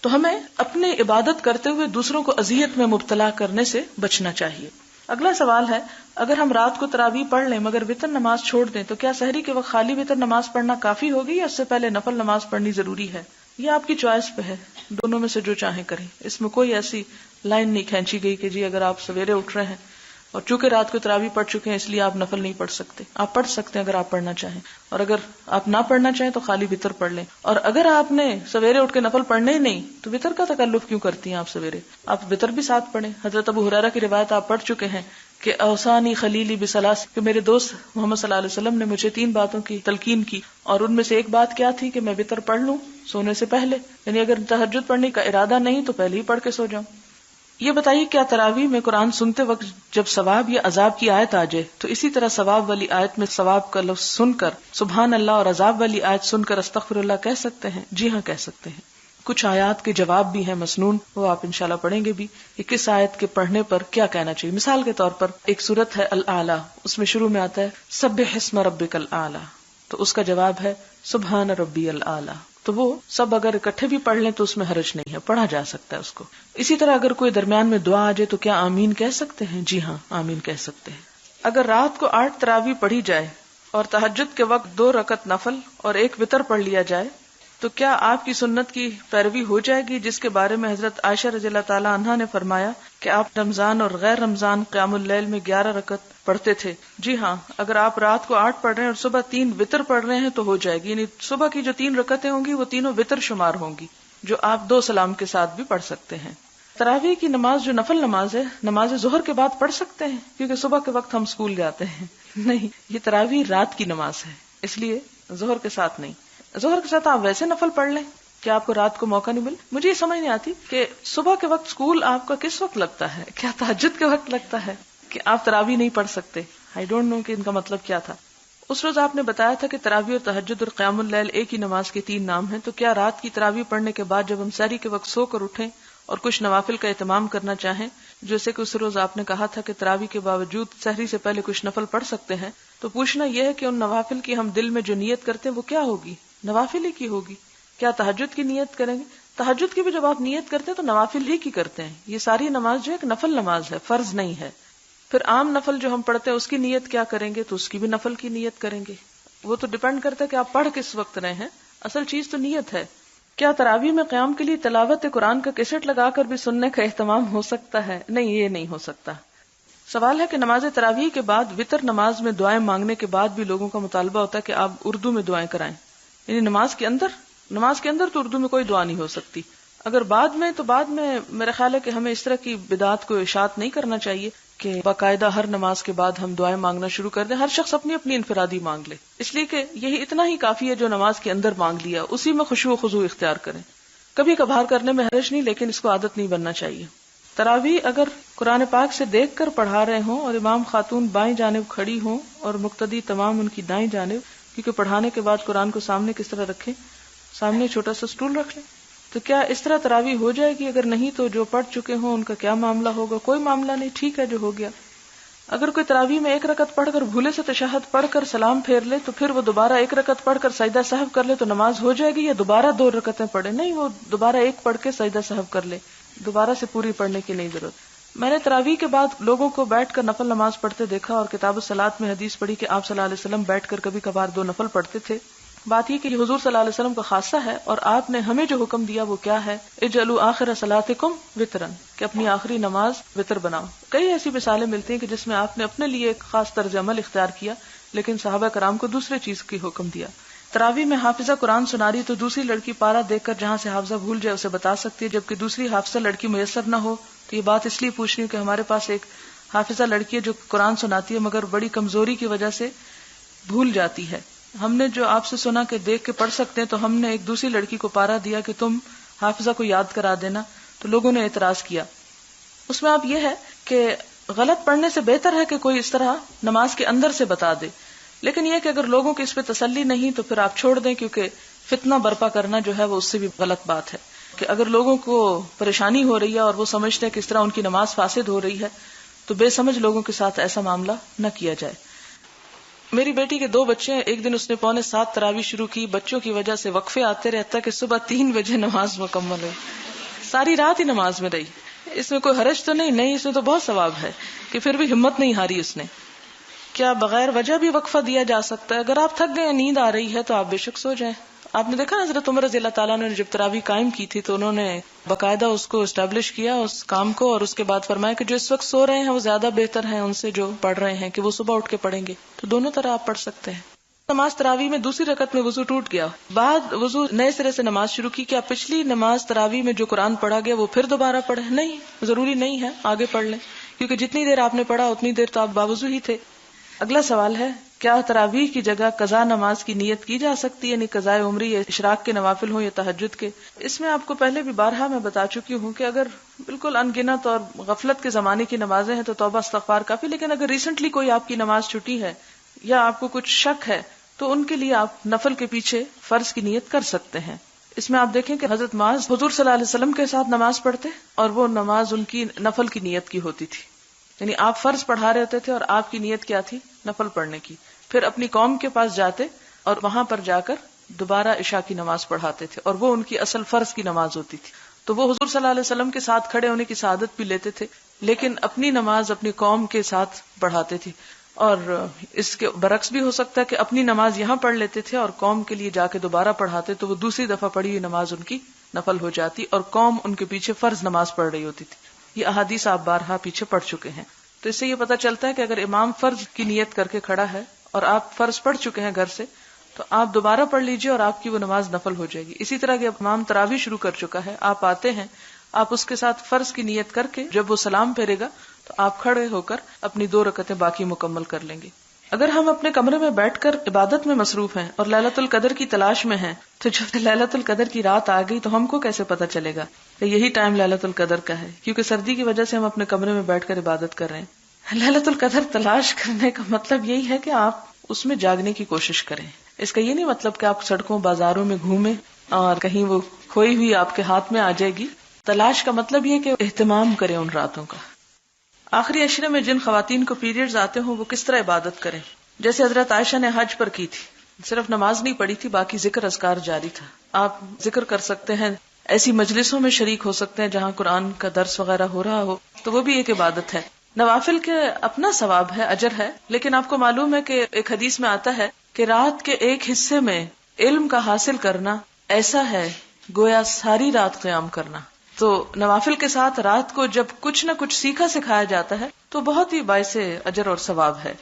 تو ہمیں اپنی عبادت کرتے ہوئے دوسروں کو اذیت میں مبتلا کرنے سے بچنا چاہیے. اگلا سوال ہے، اگر ہم رات کو تراویح پڑھ لیں مگر وتر نماز چھوڑ دیں تو کیا سحری کے وقت خالی وتر نماز پڑھنا کافی ہوگی یا اس سے پہلے نفل نماز پڑھنی ضروری ہے؟ یہ آپ کی چوائس پہ ہے، دونوں میں سے جو چاہیں کریں. اس میں کوئی ایسی لائن نہیں کھینچی گئی کہ جی اگر آپ سویرے اٹھ رہے ہیں اور چونکہ رات کو تراویح پڑھ چکے ہیں اس لیے آپ نفل نہیں پڑھ سکتے. آپ پڑھ سکتے ہیں اگر آپ پڑھنا چاہیں، اور اگر آپ نہ پڑھنا چاہیں تو خالی وتر پڑھ لیں. اور اگر آپ نے سویرے اٹھ کے نفل پڑھنے ہی نہیں تو وتر کا تکلف کیوں کرتی ہیں آپ سویرے؟ آپ وتر بھی ساتھ پڑھیں. حضرت ابو ہریرہ کی روایت آپ پڑھ چکے ہیں کہ اوصانی خلیلی بثلاث، کہ میرے دوست محمد صلی اللہ علیہ وسلم نے مجھے 3 باتوں کی تلقین کی، اور ان میں سے ایک بات کیا تھی کہ میں وتر پڑھ لوں سونے سے پہلے، یعنی اگر تہجد پڑھنے کا ارادہ نہیں تو پہلے ہی پڑھ کے سو جاؤں. یہ بتائیے کیا تراویح میں قرآن سنتے وقت جب ثواب یا عذاب کی آیت آ جائے تو اسی طرح ثواب والی آیت میں ثواب کا لفظ سن کر سبحان اللہ اور عذاب والی آیت سن کر استغفر اللہ کہہ سکتے ہیں؟ جی ہاں کہہ سکتے ہیں. کچھ آیات کے جواب بھی ہیں مسنون، وہ آپ انشاءاللہ پڑھیں گے بھی کہ کس آیت کے پڑھنے پر کیا کہنا چاہیے. مثال کے طور پر ایک سورت ہے الاعلی، اس میں شروع میں آتا ہے سبح اسم ربک الاعلی، تو اس کا جواب ہے سبحان ربی الاعلی. تو وہ سب اگر اکٹھے بھی پڑھ لیں تو اس میں حرج نہیں ہے، پڑھا جا سکتا ہے اس کو. اسی طرح اگر کوئی درمیان میں دعا آ جائے تو کیا آمین کہہ سکتے ہیں؟ جی ہاں آمین کہہ سکتے ہیں. اگر رات کو 8 تراویح پڑھی جائے اور تہجد کے وقت 2 رکعت نفل اور 1 وتر پڑھ لیا جائے تو کیا آپ کی سنت کی پیروی ہو جائے گی، جس کے بارے میں حضرت عائشہ رضی اللہ تعالی عنہا نے فرمایا کہ آپ رمضان اور غیر رمضان قیام اللیل میں 11 رکعت پڑھتے تھے؟ جی ہاں، اگر آپ رات کو 8 پڑھ رہے ہیں اور صبح 3 وتر پڑھ رہے ہیں تو ہو جائے گی. یعنی صبح کی جو 3 رکعتیں ہوں گی وہ تینوں وتر شمار ہوں گی، جو آپ 2 سلام کے ساتھ بھی پڑھ سکتے ہیں. تراویح کی نماز جو نفل نماز ہے، نماز ظہر کے بعد پڑھ سکتے ہیں کیونکہ صبح کے وقت ہم اسکول جاتے ہیں. نہیں، یہ تراویح رات کی نماز ہے، اس لیے ظہر کے ساتھ نہیں. ظہر کے ساتھ آپ ویسے نفل پڑھ لیں کہ آپ کو رات کو موقع نہیں ملے. مجھے یہ سمجھ نہیں آتی کہ صبح کے وقت اسکول آپ کا کس وقت لگتا ہے؟ کیا تہجد کے وقت لگتا ہے کہ آپ تراویح نہیں پڑھ سکتے؟ آئی ڈونٹ نو کہ ان کا مطلب کیا تھا. اس روز آپ نے بتایا تھا کہ تراویح اور تہجد اور قیام اللیل ایک ہی نماز کے 3 نام ہیں، تو کیا رات کی تراویح پڑھنے کے بعد جب ہم سحری کے وقت سو کر اٹھیں اور کچھ نوافل کا اہتمام کرنا چاہیں، جیسے کہ اس روز آپ نے کہا تھا کہ تراویح کے باوجود سحری سے پہلے کچھ نفل پڑھ سکتے ہیں، تو پوچھنا یہ ہے کہ ان نوافل کی ہم دل میں جو نیت کرتے ہیں وہ کیا ہوگی؟ نوافل ہی کی ہوگی. کیا تہجد کی نیت کریں گے؟ تہجد کی بھی جب آپ نیت کرتے ہیں تو نوافل ہی کی کرتے ہیں. یہ ساری نماز جو ہے ایک نفل نماز ہے، فرض نہیں ہے. پھر عام نفل جو ہم پڑھتے ہیں اس کی نیت کیا کریں گے؟ تو اس کی بھی نفل کی نیت کریں گے. وہ تو ڈیپینڈ کرتا ہے کہ آپ پڑھ کس وقت رہے ہیں، اصل چیز تو نیت ہے. کیا تراویح میں قیام کے لیے تلاوت قرآن کا کیسٹ لگا کر بھی سننے کا اہتمام ہو سکتا ہے؟ نہیں، یہ نہیں ہو سکتا. سوال ہے کہ نماز تراویح کے بعد وتر نماز میں دعائیں مانگنے کے بعد بھی لوگوں کا مطالبہ ہوتا ہے کہ آپ اردو میں دعائیں کرائیں. یعنی نماز کے اندر تو اردو میں کوئی دعا نہیں ہو سکتی. اگر بعد میں تو بعد میں میرا خیال ہے کہ ہمیں اس طرح کی بدعات کو اشاعت نہیں کرنا چاہیے کہ باقاعدہ ہر نماز کے بعد ہم دعائیں مانگنا شروع کر دیں. ہر شخص اپنی اپنی انفرادی مانگ لے، اس لیے کہ یہی اتنا ہی کافی ہے جو نماز کے اندر مانگ لیا، اسی میں خشوع و خضوع اختیار کریں. کبھی کبھار کرنے میں حرج نہیں، لیکن اس کو عادت نہیں بننا چاہیے. تراویح اگر قرآن پاک سے دیکھ کر پڑھا رہے ہوں اور امام خاتون بائیں جانب کھڑی ہوں اور مقتدی تمام ان کی دائیں جانب، کیونکہ پڑھانے کے بعد قرآن کو سامنے کس طرح رکھیں؟ سامنے چھوٹا سا سٹول رکھ لیں. تو کیا اس طرح تراویح ہو جائے گی؟ اگر نہیں تو جو پڑھ چکے ہوں ان کا کیا معاملہ ہوگا؟ کوئی معاملہ نہیں، ٹھیک ہے جو ہو گیا. اگر کوئی تراویح میں 1 رکعت پڑھ کر بھولے سے تشہد پڑھ کر سلام پھیر لے تو پھر وہ دوبارہ 1 رکعت پڑھ کر سجدہ سہو کر لے تو نماز ہو جائے گی، یا دوبارہ 2 رکعتیں پڑھے؟ نہیں، وہ دوبارہ 1 پڑھ کے سجدہ سہو کر لے، دوبارہ سے پوری پڑھنے کی نہیں ضرورت. میں نے تراویح کے بعد لوگوں کو بیٹھ کر نفل نماز پڑھتے دیکھا اور کتاب الصلاۃ میں حدیث پڑھی کہ آپ صلی اللہ علیہ وسلم بیٹھ کر کبھی کبھار 2 نفل پڑھتے تھے. بات یہ کہ حضور صلی اللہ علیہ وسلم کا خاصہ ہے اور آپ نے ہمیں جو حکم دیا وہ کیا ہے؟ اجعلوا آخر صلاتکم وترن، کہ اپنی آخری نماز وتر بناؤ. کئی ایسی مثالیں ملتی ہیں کہ جس میں آپ نے اپنے لیے ایک خاص طرز عمل اختیار کیا لیکن صحابہ کرام کو دوسرے چیز کی حکم دیا. تراویح میں حافظہ قرآن سنا رہی تو دوسری لڑکی پارا دیکھ کر جہاں سے حافظہ بھول جائے اسے بتا سکتی ہے، جبکہ دوسری حافظہ لڑکی میسر نہ ہو. تو یہ بات اس لیے پوچھ رہی ہوں کہ ہمارے پاس ایک حافظہ لڑکی ہے جو قرآن سناتی ہے مگر بڑی کمزوری کی وجہ سے بھول جاتی ہے. ہم نے جو آپ سے سنا کہ دیکھ کے پڑھ سکتے ہیں تو ہم نے ایک دوسری لڑکی کو پارا دیا کہ تم حافظہ کو یاد کرا دینا، تو لوگوں نے اعتراض کیا. اس میں آپ یہ ہے کہ غلط پڑھنے سے بہتر ہے کہ کوئی اس طرح نماز کے اندر سے بتا دے، لیکن یہ کہ اگر لوگوں کی اس پہ تسلی نہیں تو پھر آپ چھوڑ دیں، کیونکہ فتنہ برپا کرنا جو ہے وہ اس سے بھی غلط بات ہے. کہ اگر لوگوں کو پریشانی ہو رہی ہے اور وہ سمجھتے ہیں کہ اس طرح ان کی نماز فاسد ہو رہی ہے تو بے سمجھ لوگوں کے ساتھ ایسا معاملہ نہ کیا جائے. میری بیٹی کے 2 بچے ہیں، ایک دن اس نے 6:45 تراویح شروع کی. بچوں کی وجہ سے وقفے آتے رہتا کہ صبح 3 بجے نماز مکمل ہوئی، ساری رات ہی نماز میں رہی. اس میں کوئی حرج تو نہیں، اس میں تو بہت ثواب ہے کہ پھر بھی ہمت نہیں ہاری اس نے. کیا بغیر وجہ بھی وقفہ دیا جا سکتا ہے؟ اگر آپ تھک گئے، نیند آ رہی ہے تو آپ بے شک سو جائیں. آپ نے دیکھا نا حضرت عمر رضی اللہ تعالیٰ نے جب تراویح قائم کی تھی تو انہوں نے باقاعدہ اس کو اسٹیبلش کیا اس کام کو، اور اس کے بعد فرمایا کہ جو اس وقت سو رہے ہیں وہ زیادہ بہتر ہیں ان سے جو پڑھ رہے ہیں کہ وہ صبح اٹھ کے پڑھیں گے. تو دونوں طرح آپ پڑھ سکتے ہیں. نماز تراویح میں دوسری رکعت میں وضو ٹوٹ گیا، بعد وضو نئے سرے سے نماز شروع کی، کیا پچھلی نماز تراویح میں جو قرآن پڑھا گیا وہ پھر دوبارہ پڑھے؟ نہیں، ضروری نہیں ہے، آگے پڑھ لیں، کیونکہ جتنی دیر آپ نے پڑھا اتنی دیر تو آپ باوضو ہی تھے. اگلا سوال ہے، کیا تراویح کی جگہ قضا نماز کی نیت کی جا سکتی ہے، یعنی قضاء عمری یا اشراق کے نوافل ہوں یا تہجد کے؟ اس میں آپ کو پہلے بھی بارہا میں بتا چکی ہوں کہ اگر بالکل ان گنت اور غفلت کے زمانے کی نمازیں ہیں تو توبہ استغفار کافی، لیکن اگر ریسنٹلی کوئی آپ کی نماز چھٹی ہے یا آپ کو کچھ شک ہے تو ان کے لیے آپ نفل کے پیچھے فرض کی نیت کر سکتے ہیں۔ اس میں آپ دیکھیں کہ حضرت معاذ حضور صلی اللہ علیہ وسلم کے ساتھ نماز پڑھتے اور وہ نماز ان کی نفل کی نیت کی ہوتی تھی، یعنی آپ فرض پڑھا رہے ہوتے تھے اور آپ کی نیت کیا تھی؟ نفل پڑھنے کی۔ پھر اپنی قوم کے پاس جاتے اور وہاں پر جا کر دوبارہ عشاء کی نماز پڑھاتے تھے، اور وہ ان کی اصل فرض کی نماز ہوتی تھی۔ تو وہ حضور صلی اللہ علیہ وسلم کے ساتھ کھڑے ہونے کی سعادت بھی لیتے تھے، لیکن اپنی نماز اپنی قوم کے ساتھ پڑھاتے تھے۔ اور اس کے برعکس بھی ہو سکتا ہے کہ اپنی نماز یہاں پڑھ لیتے تھے اور قوم کے لیے جا کے دوبارہ پڑھاتے تو وہ دوسری دفعہ پڑھی ہوئی نماز ان کی نفل ہو جاتی اور قوم ان کے پیچھے فرض نماز پڑھ رہی ہوتی تھی۔ یہ احادیث آپ بارہا پیچھے پڑھ چکے ہیں۔ تو اس سے یہ پتہ چلتا ہے کہ اگر امام فرض کی نیت کر کے کھڑا ہے اور آپ فرض پڑھ چکے ہیں گھر سے، تو آپ دوبارہ پڑھ لیجئے اور آپ کی وہ نماز نفل ہو جائے گی۔ اسی طرح کہ امام تراویح شروع کر چکا ہے، آپ آتے ہیں، آپ اس کے ساتھ فرض کی نیت کر کے جب وہ سلام پھیرے گا تو آپ کھڑے ہو کر اپنی 2 رکعتیں باقی مکمل کر لیں گے۔ اگر ہم اپنے کمرے میں بیٹھ کر عبادت میں مصروف ہیں اور ليلۃ القدر کی تلاش میں ہیں تو جب ليلۃ القدر کی رات آ گئی تو ہم کو کیسے پتہ چلے گا کہ یہی ٹائم ليلۃ القدر کا ہے؟ کیونکہ سردی کی وجہ سے ہم اپنے کمرے میں بیٹھ کر عبادت کر رہے ہیں۔ ليلۃ القدر تلاش کرنے کا مطلب یہی ہے کہ آپ اس میں جاگنے کی کوشش کریں۔ اس کا یہ نہیں مطلب کہ آپ سڑکوں بازاروں میں گھومیں اور کہیں وہ کھوئی ہوئی آپ کے ہاتھ میں آ جائے گی۔ تلاش کا مطلب یہ کہ اہتمام کریں ان راتوں کا۔ آخری عشرے میں جن خواتین کو پیریڈز آتے ہوں وہ کس طرح عبادت کریں؟ جیسے حضرت عائشہ نے حج پر کی تھی، صرف نماز نہیں پڑھی تھی، باقی ذکر اذکار جاری تھا۔ آپ ذکر کر سکتے ہیں، ایسی مجلسوں میں شریک ہو سکتے ہیں جہاں قرآن کا درس وغیرہ ہو رہا ہو، تو وہ بھی ایک عبادت ہے۔ نوافل کے اپنا ثواب ہے، اجر ہے، لیکن آپ کو معلوم ہے کہ ایک حدیث میں آتا ہے کہ رات کے ایک حصے میں علم کا حاصل کرنا ایسا ہے گویا ساری رات قیام کرنا۔ تو نوافل کے ساتھ رات کو جب کچھ نہ کچھ سیکھا سکھایا جاتا ہے تو بہت ہی باعث اجر اور ثواب ہے۔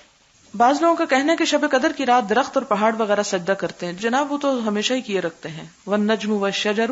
بعض لوگوں کا کہنا ہے کہ شب قدر کی رات درخت اور پہاڑ وغیرہ سجدہ کرتے ہیں۔ جناب وہ تو ہمیشہ ہی کیے رکھتے ہیں، والنجم والشجر،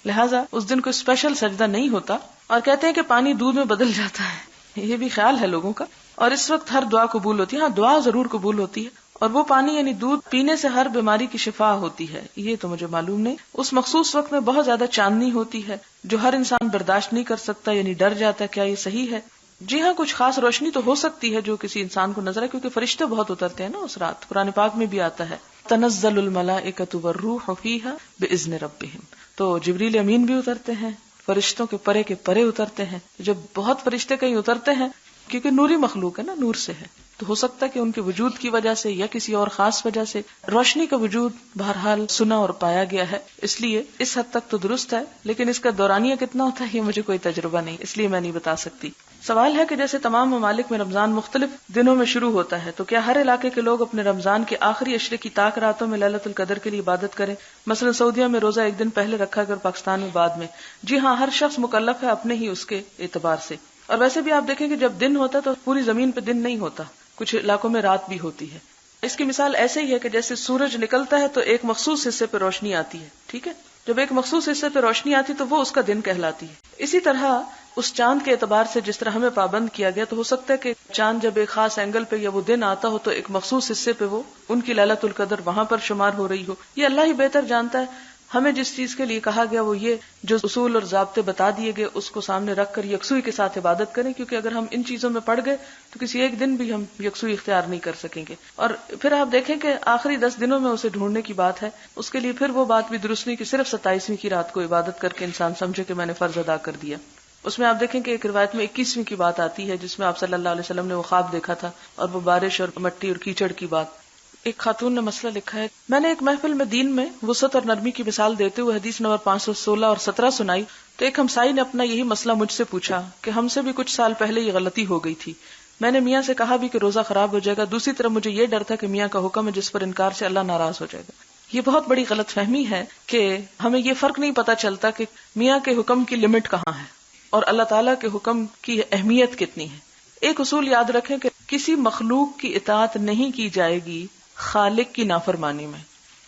لہٰذا اس دن کوئی اسپیشل سجدہ نہیں ہوتا، اور کہتے ہیں کہ پانی دودھ میں بدل جاتا ہے، یہ بھی خیال ہے لوگوں کا، اور اس وقت ہر دعا قبول ہوتی ہے۔ ہاں دعا ضرور قبول ہوتی ہے، اور وہ پانی یعنی دودھ پینے سے ہر بیماری کی شفا ہوتی ہے، یہ تو مجھے معلوم نہیں۔ اس مخصوص وقت میں بہت زیادہ چاندنی ہوتی ہے جو ہر انسان برداشت نہیں کر سکتا، یعنی ڈر جاتا ہے، کیا یہ صحیح ہے؟ جی ہاں، کچھ خاص روشنی تو ہو سکتی ہے جو کسی انسان کو نظر ہے، کیونکہ فرشتے بہت اترتے ہیں نا اس رات، قرآن پاک میں بھی آتا ہے تنزل الملائکۃ والروح فیہا باذن ربہم، تو جبریل امین بھی اترتے ہیں، فرشتوں کے پرے اترتے ہیں۔ جب بہت فرشتے کہیں اترتے ہیں کیونکہ نوری مخلوق ہے نا، نور سے ہے، تو ہو سکتا ہے کہ ان کے وجود کی وجہ سے یا کسی اور خاص وجہ سے روشنی کا وجود بہرحال سنا اور پایا گیا ہے، اس لیے اس حد تک تو درست ہے، لیکن اس کا دورانیہ کتنا ہوتا ہے یہ مجھے کوئی تجربہ نہیں، اس لیے میں نہیں بتا سکتی۔ سوال ہے کہ جیسے تمام ممالک میں رمضان مختلف دنوں میں شروع ہوتا ہے، تو کیا ہر علاقے کے لوگ اپنے رمضان کے آخری عشرے کی طاق راتوں میں ليلۃ القدر کے لیے عبادت کریں؟ مثلا سعودیہ میں روزہ ایک دن پہلے رکھا کر پاکستان میں بعد میں۔ جی ہاں، ہر شخص مکلف ہے اپنے ہی اس کے اعتبار سے، اور ویسے بھی آپ دیکھیں کہ جب دن ہوتا ہے تو پوری زمین پہ دن نہیں ہوتا، کچھ علاقوں میں رات بھی ہوتی ہے۔ اس کی مثال ایسے ہی ہے کہ جیسے سورج نکلتا ہے تو ایک مخصوص حصے پہ روشنی آتی ہے، ٹھیک ہے، جب ایک مخصوص حصے پہ روشنی آتی تو وہ اس کا دن کہلاتی ہے۔ اسی طرح اس چاند کے اعتبار سے جس طرح ہمیں پابند کیا گیا، تو ہو سکتا ہے کہ چاند جب ایک خاص اینگل پہ یا وہ دن آتا ہو تو ایک مخصوص حصے پہ وہ ان کی ليلۃ القدر وہاں پر شمار ہو رہی ہو، یہ اللہ ہی بہتر جانتا ہے۔ ہمیں جس چیز کے لیے کہا گیا وہ یہ جو اصول اور ضابطے بتا دیے گئے اس کو سامنے رکھ کر یکسوئی کے ساتھ عبادت کریں، کیونکہ اگر ہم ان چیزوں میں پڑ گئے تو کسی ایک دن بھی ہم یکسوئی اختیار نہیں کر سکیں گے۔ اور پھر آپ دیکھیں کہ آخری 10 دنوں میں اسے ڈھونڈنے کی بات ہے، اس کے لیے پھر وہ بات بھی درست نہیں کہ صرف 27ویں کی رات کو عبادت کر کے انسان سمجھے کہ میں نے فرض ادا کر دیا۔ اس میں آپ دیکھیں کہ ایک روایت میں 21ویں کی بات آتی ہے جس میں آپ صلی اللہ علیہ وسلم نے وہ خواب دیکھا تھا، اور وہ بارش اور مٹی اور کیچڑ کی بات۔ ایک خاتون نے مسئلہ لکھا ہے، میں نے ایک محفل میں دین میں وسعت اور نرمی کی مثال دیتے ہوئے حدیث نمبر 516 اور 17 سنائی، تو ایک ہمسائی نے اپنا یہی مسئلہ مجھ سے پوچھا کہ ہم سے بھی کچھ سال پہلے یہ غلطی ہو گئی تھی۔ میں نے میاں سے کہا بھی کہ روزہ خراب ہو جائے گا، دوسری طرف مجھے یہ ڈر تھا کہ میاں کا حکم ہے جس پر انکار سے اللہ ناراض ہو جائے گا۔ یہ بہت بڑی غلط فہمی ہے کہ ہمیں یہ فرق نہیں پتا چلتا کہ میاں کے حکم کی لمٹ کہاں ہے اور اللہ تعالیٰ کے حکم کی اہمیت کتنی ہے۔ ایک اصول یاد رکھیں کہ کسی مخلوق کی اطاعت نہیں کی جائے گی خالق کی نافرمانی میں۔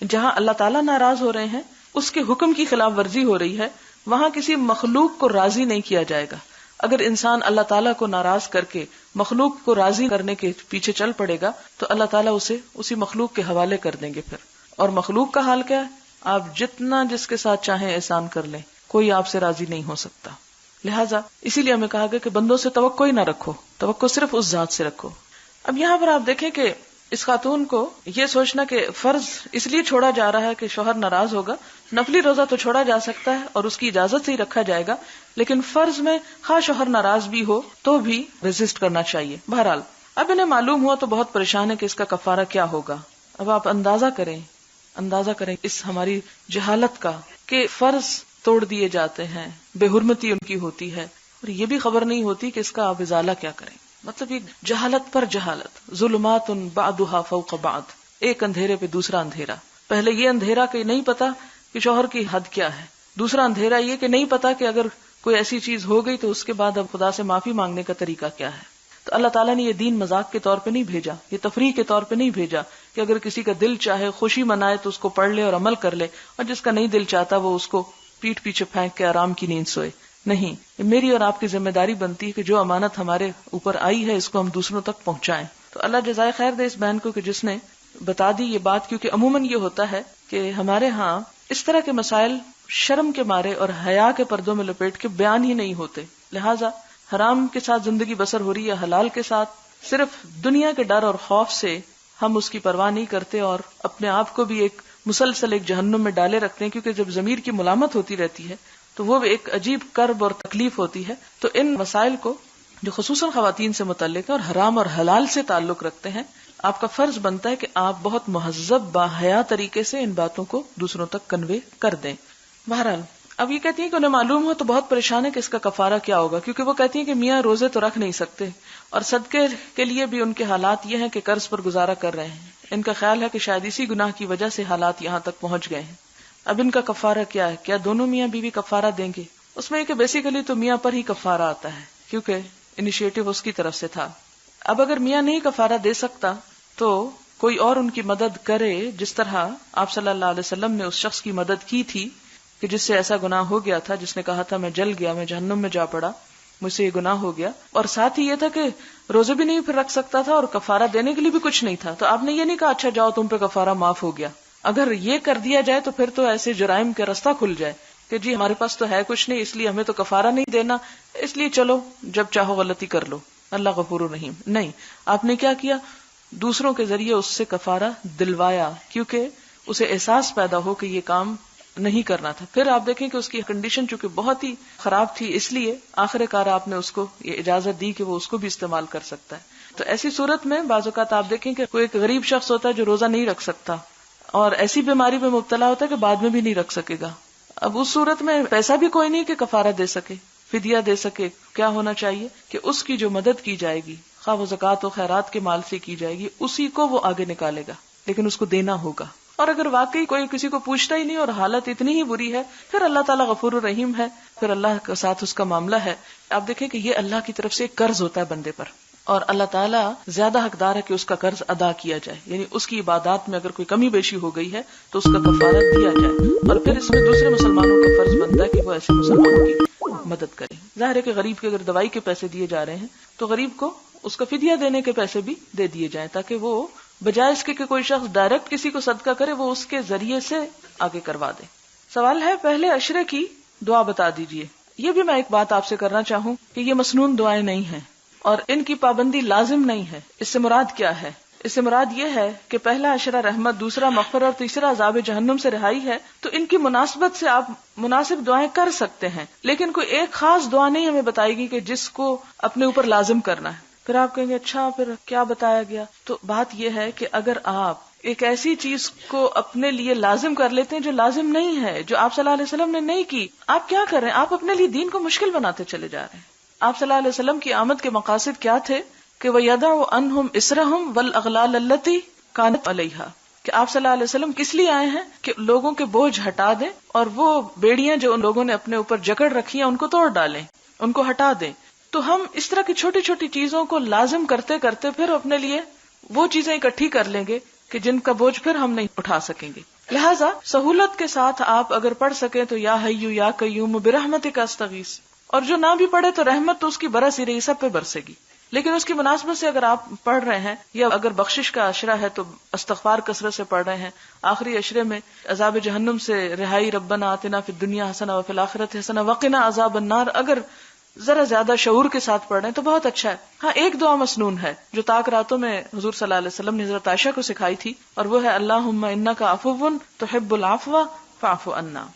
جہاں اللہ تعالیٰ ناراض ہو رہے ہیں، اس کے حکم کی خلاف ورزی ہو رہی ہے، وہاں کسی مخلوق کو راضی نہیں کیا جائے گا۔ اگر انسان اللہ تعالیٰ کو ناراض کر کے مخلوق کو راضی کرنے کے پیچھے چل پڑے گا تو اللہ تعالیٰ اسے اسی مخلوق کے حوالے کر دیں گے پھر. اور مخلوق کا حال کیا ہے؟ آپ جتنا جس کے ساتھ چاہیں احسان کر لیں، کوئی آپ سے راضی نہیں ہو سکتا. لہٰذا اسی لیے ہمیں کہا گیا کہ بندوں سے توقع ہی نہ رکھو، توقع صرف اس ذات سے رکھو. اب یہاں پر آپ دیکھیں کہ اس خاتون کو یہ سوچنا کہ فرض اس لیے چھوڑا جا رہا ہے کہ شوہر ناراض ہوگا، نفلی روزہ تو چھوڑا جا سکتا ہے اور اس کی اجازت سے ہی رکھا جائے گا، لیکن فرض میں خواہ شوہر ناراض بھی ہو تو بھی ریزسٹ کرنا چاہیے. بہرحال اب انہیں معلوم ہوا تو بہت پریشان ہے کہ اس کا کفارہ کیا ہوگا. اب آپ اندازہ کریں اس ہماری جہالت کا کہ فرض توڑ دیے جاتے ہیں، بے حرمتی ان کی ہوتی ہے اور یہ بھی خبر نہیں ہوتی کہ اس کا آپ ازالہ کیا کریں. مطلب یہ جہالت پر جہالت، ظلمات بعضها فوق بعض، ایک اندھیرے پہ دوسرا اندھیرا. پہلے یہ اندھیرا کہ نہیں پتا کہ شوہر کی حد کیا ہے، دوسرا اندھیرا یہ کہ نہیں پتا کہ اگر کوئی ایسی چیز ہو گئی تو اس کے بعد اب خدا سے معافی مانگنے کا طریقہ کیا ہے. تو اللہ تعالیٰ نے یہ دین مذاق کے طور پہ نہیں بھیجا، یہ تفریح کے طور پہ نہیں بھیجا کہ اگر کسی کا دل چاہے خوشی منائے تو اس کو پڑھ لے اور عمل کر لے، اور جس کا نہیں دل چاہتا وہ اس کو پیٹھ پیچھے پھینک کے آرام کی نیند سوئے. نہیں، میری اور آپ کی ذمہ داری بنتی ہے کہ جو امانت ہمارے اوپر آئی ہے اس کو ہم دوسروں تک پہنچائیں. تو اللہ جزائے خیر دے اس بہن کو کہ جس نے بتا دی یہ بات، کیونکہ عموماً یہ ہوتا ہے کہ ہمارے ہاں اس طرح کے مسائل شرم کے مارے اور حیا کے پردوں میں لپیٹ کے بیان ہی نہیں ہوتے. لہٰذا حرام کے ساتھ زندگی بسر ہو رہی ہے، حلال کے ساتھ صرف دنیا کے ڈر اور خوف سے ہم اس کی پرواہ نہیں کرتے اور اپنے آپ کو بھی ایک مسلسل ایک جہنم میں ڈالے رکھتے ہیں، کیونکہ جب ضمیر کی ملامت ہوتی رہتی ہے تو وہ ایک عجیب کرب اور تکلیف ہوتی ہے. تو ان مسائل کو جو خصوصاً خواتین سے متعلق ہے اور حرام اور حلال سے تعلق رکھتے ہیں، آپ کا فرض بنتا ہے کہ آپ بہت مہذب باحیا طریقے سے ان باتوں کو دوسروں تک کنوے کر دیں. بہرحال اب یہ کہتی ہیں کہ انہیں معلوم ہو تو بہت پریشان ہے کہ اس کا کفارہ کیا ہوگا، کیونکہ وہ کہتی ہیں کہ میاں روزے تو رکھ نہیں سکتے اور صدقے کے لیے بھی ان کے حالات یہ ہیں کہ قرض پر گزارا کر رہے ہیں. ان کا خیال ہے کہ شاید اسی گناہ کی وجہ سے حالات یہاں تک پہنچ گئے ہیں. اب ان کا کفارہ کیا ہے؟ کیا دونوں میاں بیوی کفارہ دیں گے؟ اس میں یہ کہ بیسیکلی تو میاں پر ہی کفارہ آتا ہے کیونکہ انیشیٹو اس کی طرف سے تھا. اب اگر میاں نہیں کفارہ دے سکتا تو کوئی اور ان کی مدد کرے، جس طرح آپ صلی اللہ علیہ وسلم نے اس شخص کی مدد کی تھی کہ جس سے ایسا گناہ ہو گیا تھا، جس نے کہا تھا میں جل گیا، میں جہنم میں جا پڑا، مجھ سے یہ گناہ ہو گیا. اور ساتھ ہی یہ تھا کہ روزے بھی نہیں پھر رکھ سکتا تھا اور کفارہ دینے کے لیے بھی کچھ نہیں تھا. تو آپ نے یہ نہیں کہا اچھا جاؤ تم پہ کفارہ معاف ہو گیا. اگر یہ کر دیا جائے تو پھر تو ایسے جرائم کا راستہ کھل جائے کہ جی ہمارے پاس تو ہے کچھ نہیں، اس لیے ہمیں تو کفارہ نہیں دینا، اس لیے چلو جب چاہو غلطی کر لو، اللہ غفور الرحیم. نہیں، آپ نے کیا کیا؟ دوسروں کے ذریعے اس سے کفارہ دلوایا، کیونکہ اسے احساس پیدا ہو کہ یہ کام نہیں کرنا تھا. پھر آپ دیکھیں کہ اس کی کنڈیشن چونکہ بہت ہی خراب تھی، اس لیے آخر کار آپ نے اس کو یہ اجازت دی کہ وہ اس کو بھی استعمال کر سکتا ہے. تو ایسی صورت میں بعض اوقات آپ دیکھیں کہ کوئی ایک غریب شخص ہوتا ہے جو روزہ نہیں رکھ سکتا اور ایسی بیماری میں مبتلا ہوتا ہے کہ بعد میں بھی نہیں رکھ سکے گا. اب اس صورت میں پیسہ بھی کوئی نہیں کہ کفارہ دے سکے، فدیہ دے سکے. کیا ہونا چاہیے کہ اس کی جو مدد کی جائے گی، خواہ وہ زکوٰۃ و خیرات کے مال سے کی جائے گی، اسی کو وہ آگے نکالے گا، لیکن اس کو دینا ہوگا. اور اگر واقعی کوئی کسی کو پوچھتا ہی نہیں اور حالت اتنی ہی بری ہے، پھر اللہ تعالیٰ غفور الرحیم ہے، پھر اللہ کے ساتھ اس کا معاملہ ہے. آپ دیکھیں کہ یہ اللہ کی طرف سے ایک قرض ہوتا ہے بندے پر، اور اللہ تعالیٰ زیادہ حقدار ہے کہ اس کا قرض ادا کیا جائے. یعنی اس کی عبادات میں اگر کوئی کمی بیشی ہو گئی ہے تو اس کا کفارہ دیا جائے، اور پھر اس میں دوسرے مسلمانوں کا فرض بنتا ہے کہ وہ ایسے مسلمانوں کی مدد کریں. ظاہر ہے کہ غریب کے اگر دوائی کے پیسے دیے جا رہے ہیں تو غریب کو اس کا فدیہ دینے کے پیسے بھی دے دیے جائیں، تاکہ وہ بجائے اس کے کہ کوئی شخص ڈائریکٹ کسی کو صدقہ کرے، وہ اس کے ذریعے سے آگے کروا دے. سوال ہے پہلے عشرے کی دعا بتا دیجئے. یہ بھی میں ایک بات آپ سے کرنا چاہوں کہ یہ مسنون دعائیں نہیں ہیں اور ان کی پابندی لازم نہیں ہے. اس سے مراد کیا ہے؟ اس سے مراد یہ ہے کہ پہلا عشرہ رحمت، دوسرا مغفرت اور تیسرا عذاب جہنم سے رہائی ہے، تو ان کی مناسبت سے آپ مناسب دعائیں کر سکتے ہیں، لیکن کوئی ایک خاص دعا نہیں ہمیں بتائے گی کہ جس کو اپنے اوپر لازم کرنا ہے. پھر آپ کہیں گے اچھا پھر کیا بتایا گیا؟ تو بات یہ ہے کہ اگر آپ ایک ایسی چیز کو اپنے لیے لازم کر لیتے ہیں جو لازم نہیں ہے، جو آپ صلی اللہ علیہ وسلم نے نہیں کی، آپ کیا کر رہے ہیں؟ آپ اپنے لیے دین کو مشکل بناتے چلے جا رہے ہیں. آپ صلی اللہ علیہ وسلم کی آمد کے مقاصد کیا تھے کہ وَيَدَعُ عَنْهُمْ إِسْرَهُمْ وَالْأَغْلَالَ الَّتِي كَانَتْ عَلَيْهَا، کہ آپ صلی اللہ علیہ وسلم کس لیے آئے ہیں کہ لوگوں کے بوجھ ہٹا دیں اور وہ بیڑیاں جو ان لوگوں نے اپنے اوپر جکڑ رکھی ہیں ان کو توڑ ڈالیں، ان کو ہٹا دیں. تو ہم اس طرح کی چھوٹی چھوٹی چیزوں کو لازم کرتے کرتے پھر اپنے لیے وہ چیزیں اکٹھی کر لیں گے کہ جن کا بوجھ پھر ہم نہیں اٹھا سکیں گے. لہٰذا سہولت کے ساتھ آپ اگر پڑھ سکیں تو یا حیّ یا قیوم برحمتک استغیث، اور جو نہ بھی پڑھے تو رحمت تو اس کی برس ہی رہی، سب پہ برسے گی. لیکن اس کی مناسبت سے اگر آپ پڑھ رہے ہیں یا اگر بخشش کا عشرہ ہے تو استغفار کثرت سے پڑھ رہے ہیں، آخری عشرے میں عذاب جہنم سے رہائی، ربنا آتنا فی الدنیا حسنہ وفی الآخرۃ حسنہ وقنا عذاب النار، اگر ذرا زیادہ شعور کے ساتھ پڑھ رہے ہیں تو بہت اچھا ہے. ہاں ایک دعا مسنون ہے جو طاق راتوں میں حضور صلی اللہ علیہ وسلم نے حضرت عائشہ کو سکھائی تھی، اور وہ ہے اللہم انک عفو تحب العفو فاعف عنا.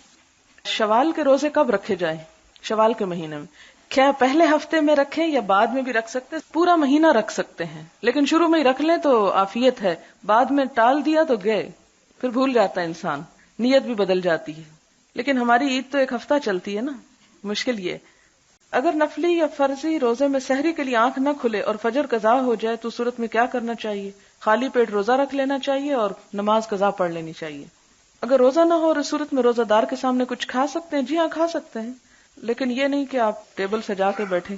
شوال کے روزے کب رکھے جائیں؟ شوال کے مہینے میں. کیا پہلے ہفتے میں رکھیں یا بعد میں بھی رکھ سکتے ہیں؟ پورا مہینہ رکھ سکتے ہیں، لیکن شروع میں ہی رکھ لیں تو عافیت ہے. بعد میں ٹال دیا تو گئے، پھر بھول جاتا ہے انسان، نیت بھی بدل جاتی ہے. لیکن ہماری عید تو ایک ہفتہ چلتی ہے نا. مشکل یہ اگر نفلی یا فرضی روزے میں سحری کے لیے آنکھ نہ کھلے اور فجر قضا ہو جائے تو صورت میں کیا کرنا چاہیے؟ خالی پیٹ روزہ رکھ لینا چاہیے اور نماز قضا پڑھ لینی چاہیے. اگر روزہ نہ ہو اور اس صورت میں روزہ دار کے سامنے کچھ کھا سکتے ہیں؟ جی ہاں کھا سکتے ہیں، لیکن یہ نہیں کہ آپ ٹیبل سجا کے بیٹھے.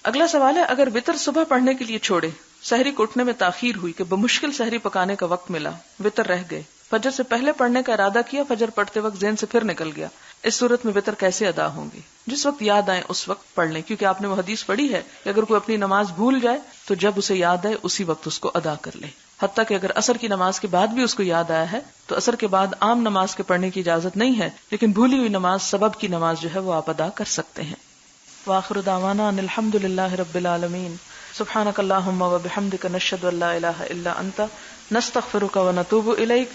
اگلا سوال ہے اگر وتر صبح پڑھنے کے لیے چھوڑے، سحری کو اٹھنے میں تاخیر ہوئی کہ بمشکل سحری پکانے کا وقت ملا، وتر رہ گئے، فجر سے پہلے پڑھنے کا ارادہ کیا، فجر پڑھتے وقت ذہن سے پھر نکل گیا، اس صورت میں وتر کیسے ادا ہوں گی؟ جس وقت یاد آئے اس وقت پڑھ لیں، کیونکہ آپ نے وہ حدیث پڑھی ہے کہ اگر کوئی اپنی نماز بھول جائے تو جب اسے یاد آئے اسی وقت اس کو ادا کر لے. حتیٰ کہ اگر عصر کی نماز کے بعد بھی اس کو یاد آیا ہے تو عصر کے بعد عام نماز کے پڑھنے کی اجازت نہیں ہے، لیکن بھولی ہوئی نماز سبب کی نماز جو ہے وہ آپ ادا کر سکتے ہیں. وآخر دعوانا ان الحمد للہ رب العالمین. سبحانک اللہم و بحمدک نشہد ان لا الہ الا انت نستغفرک و نتوب الیک.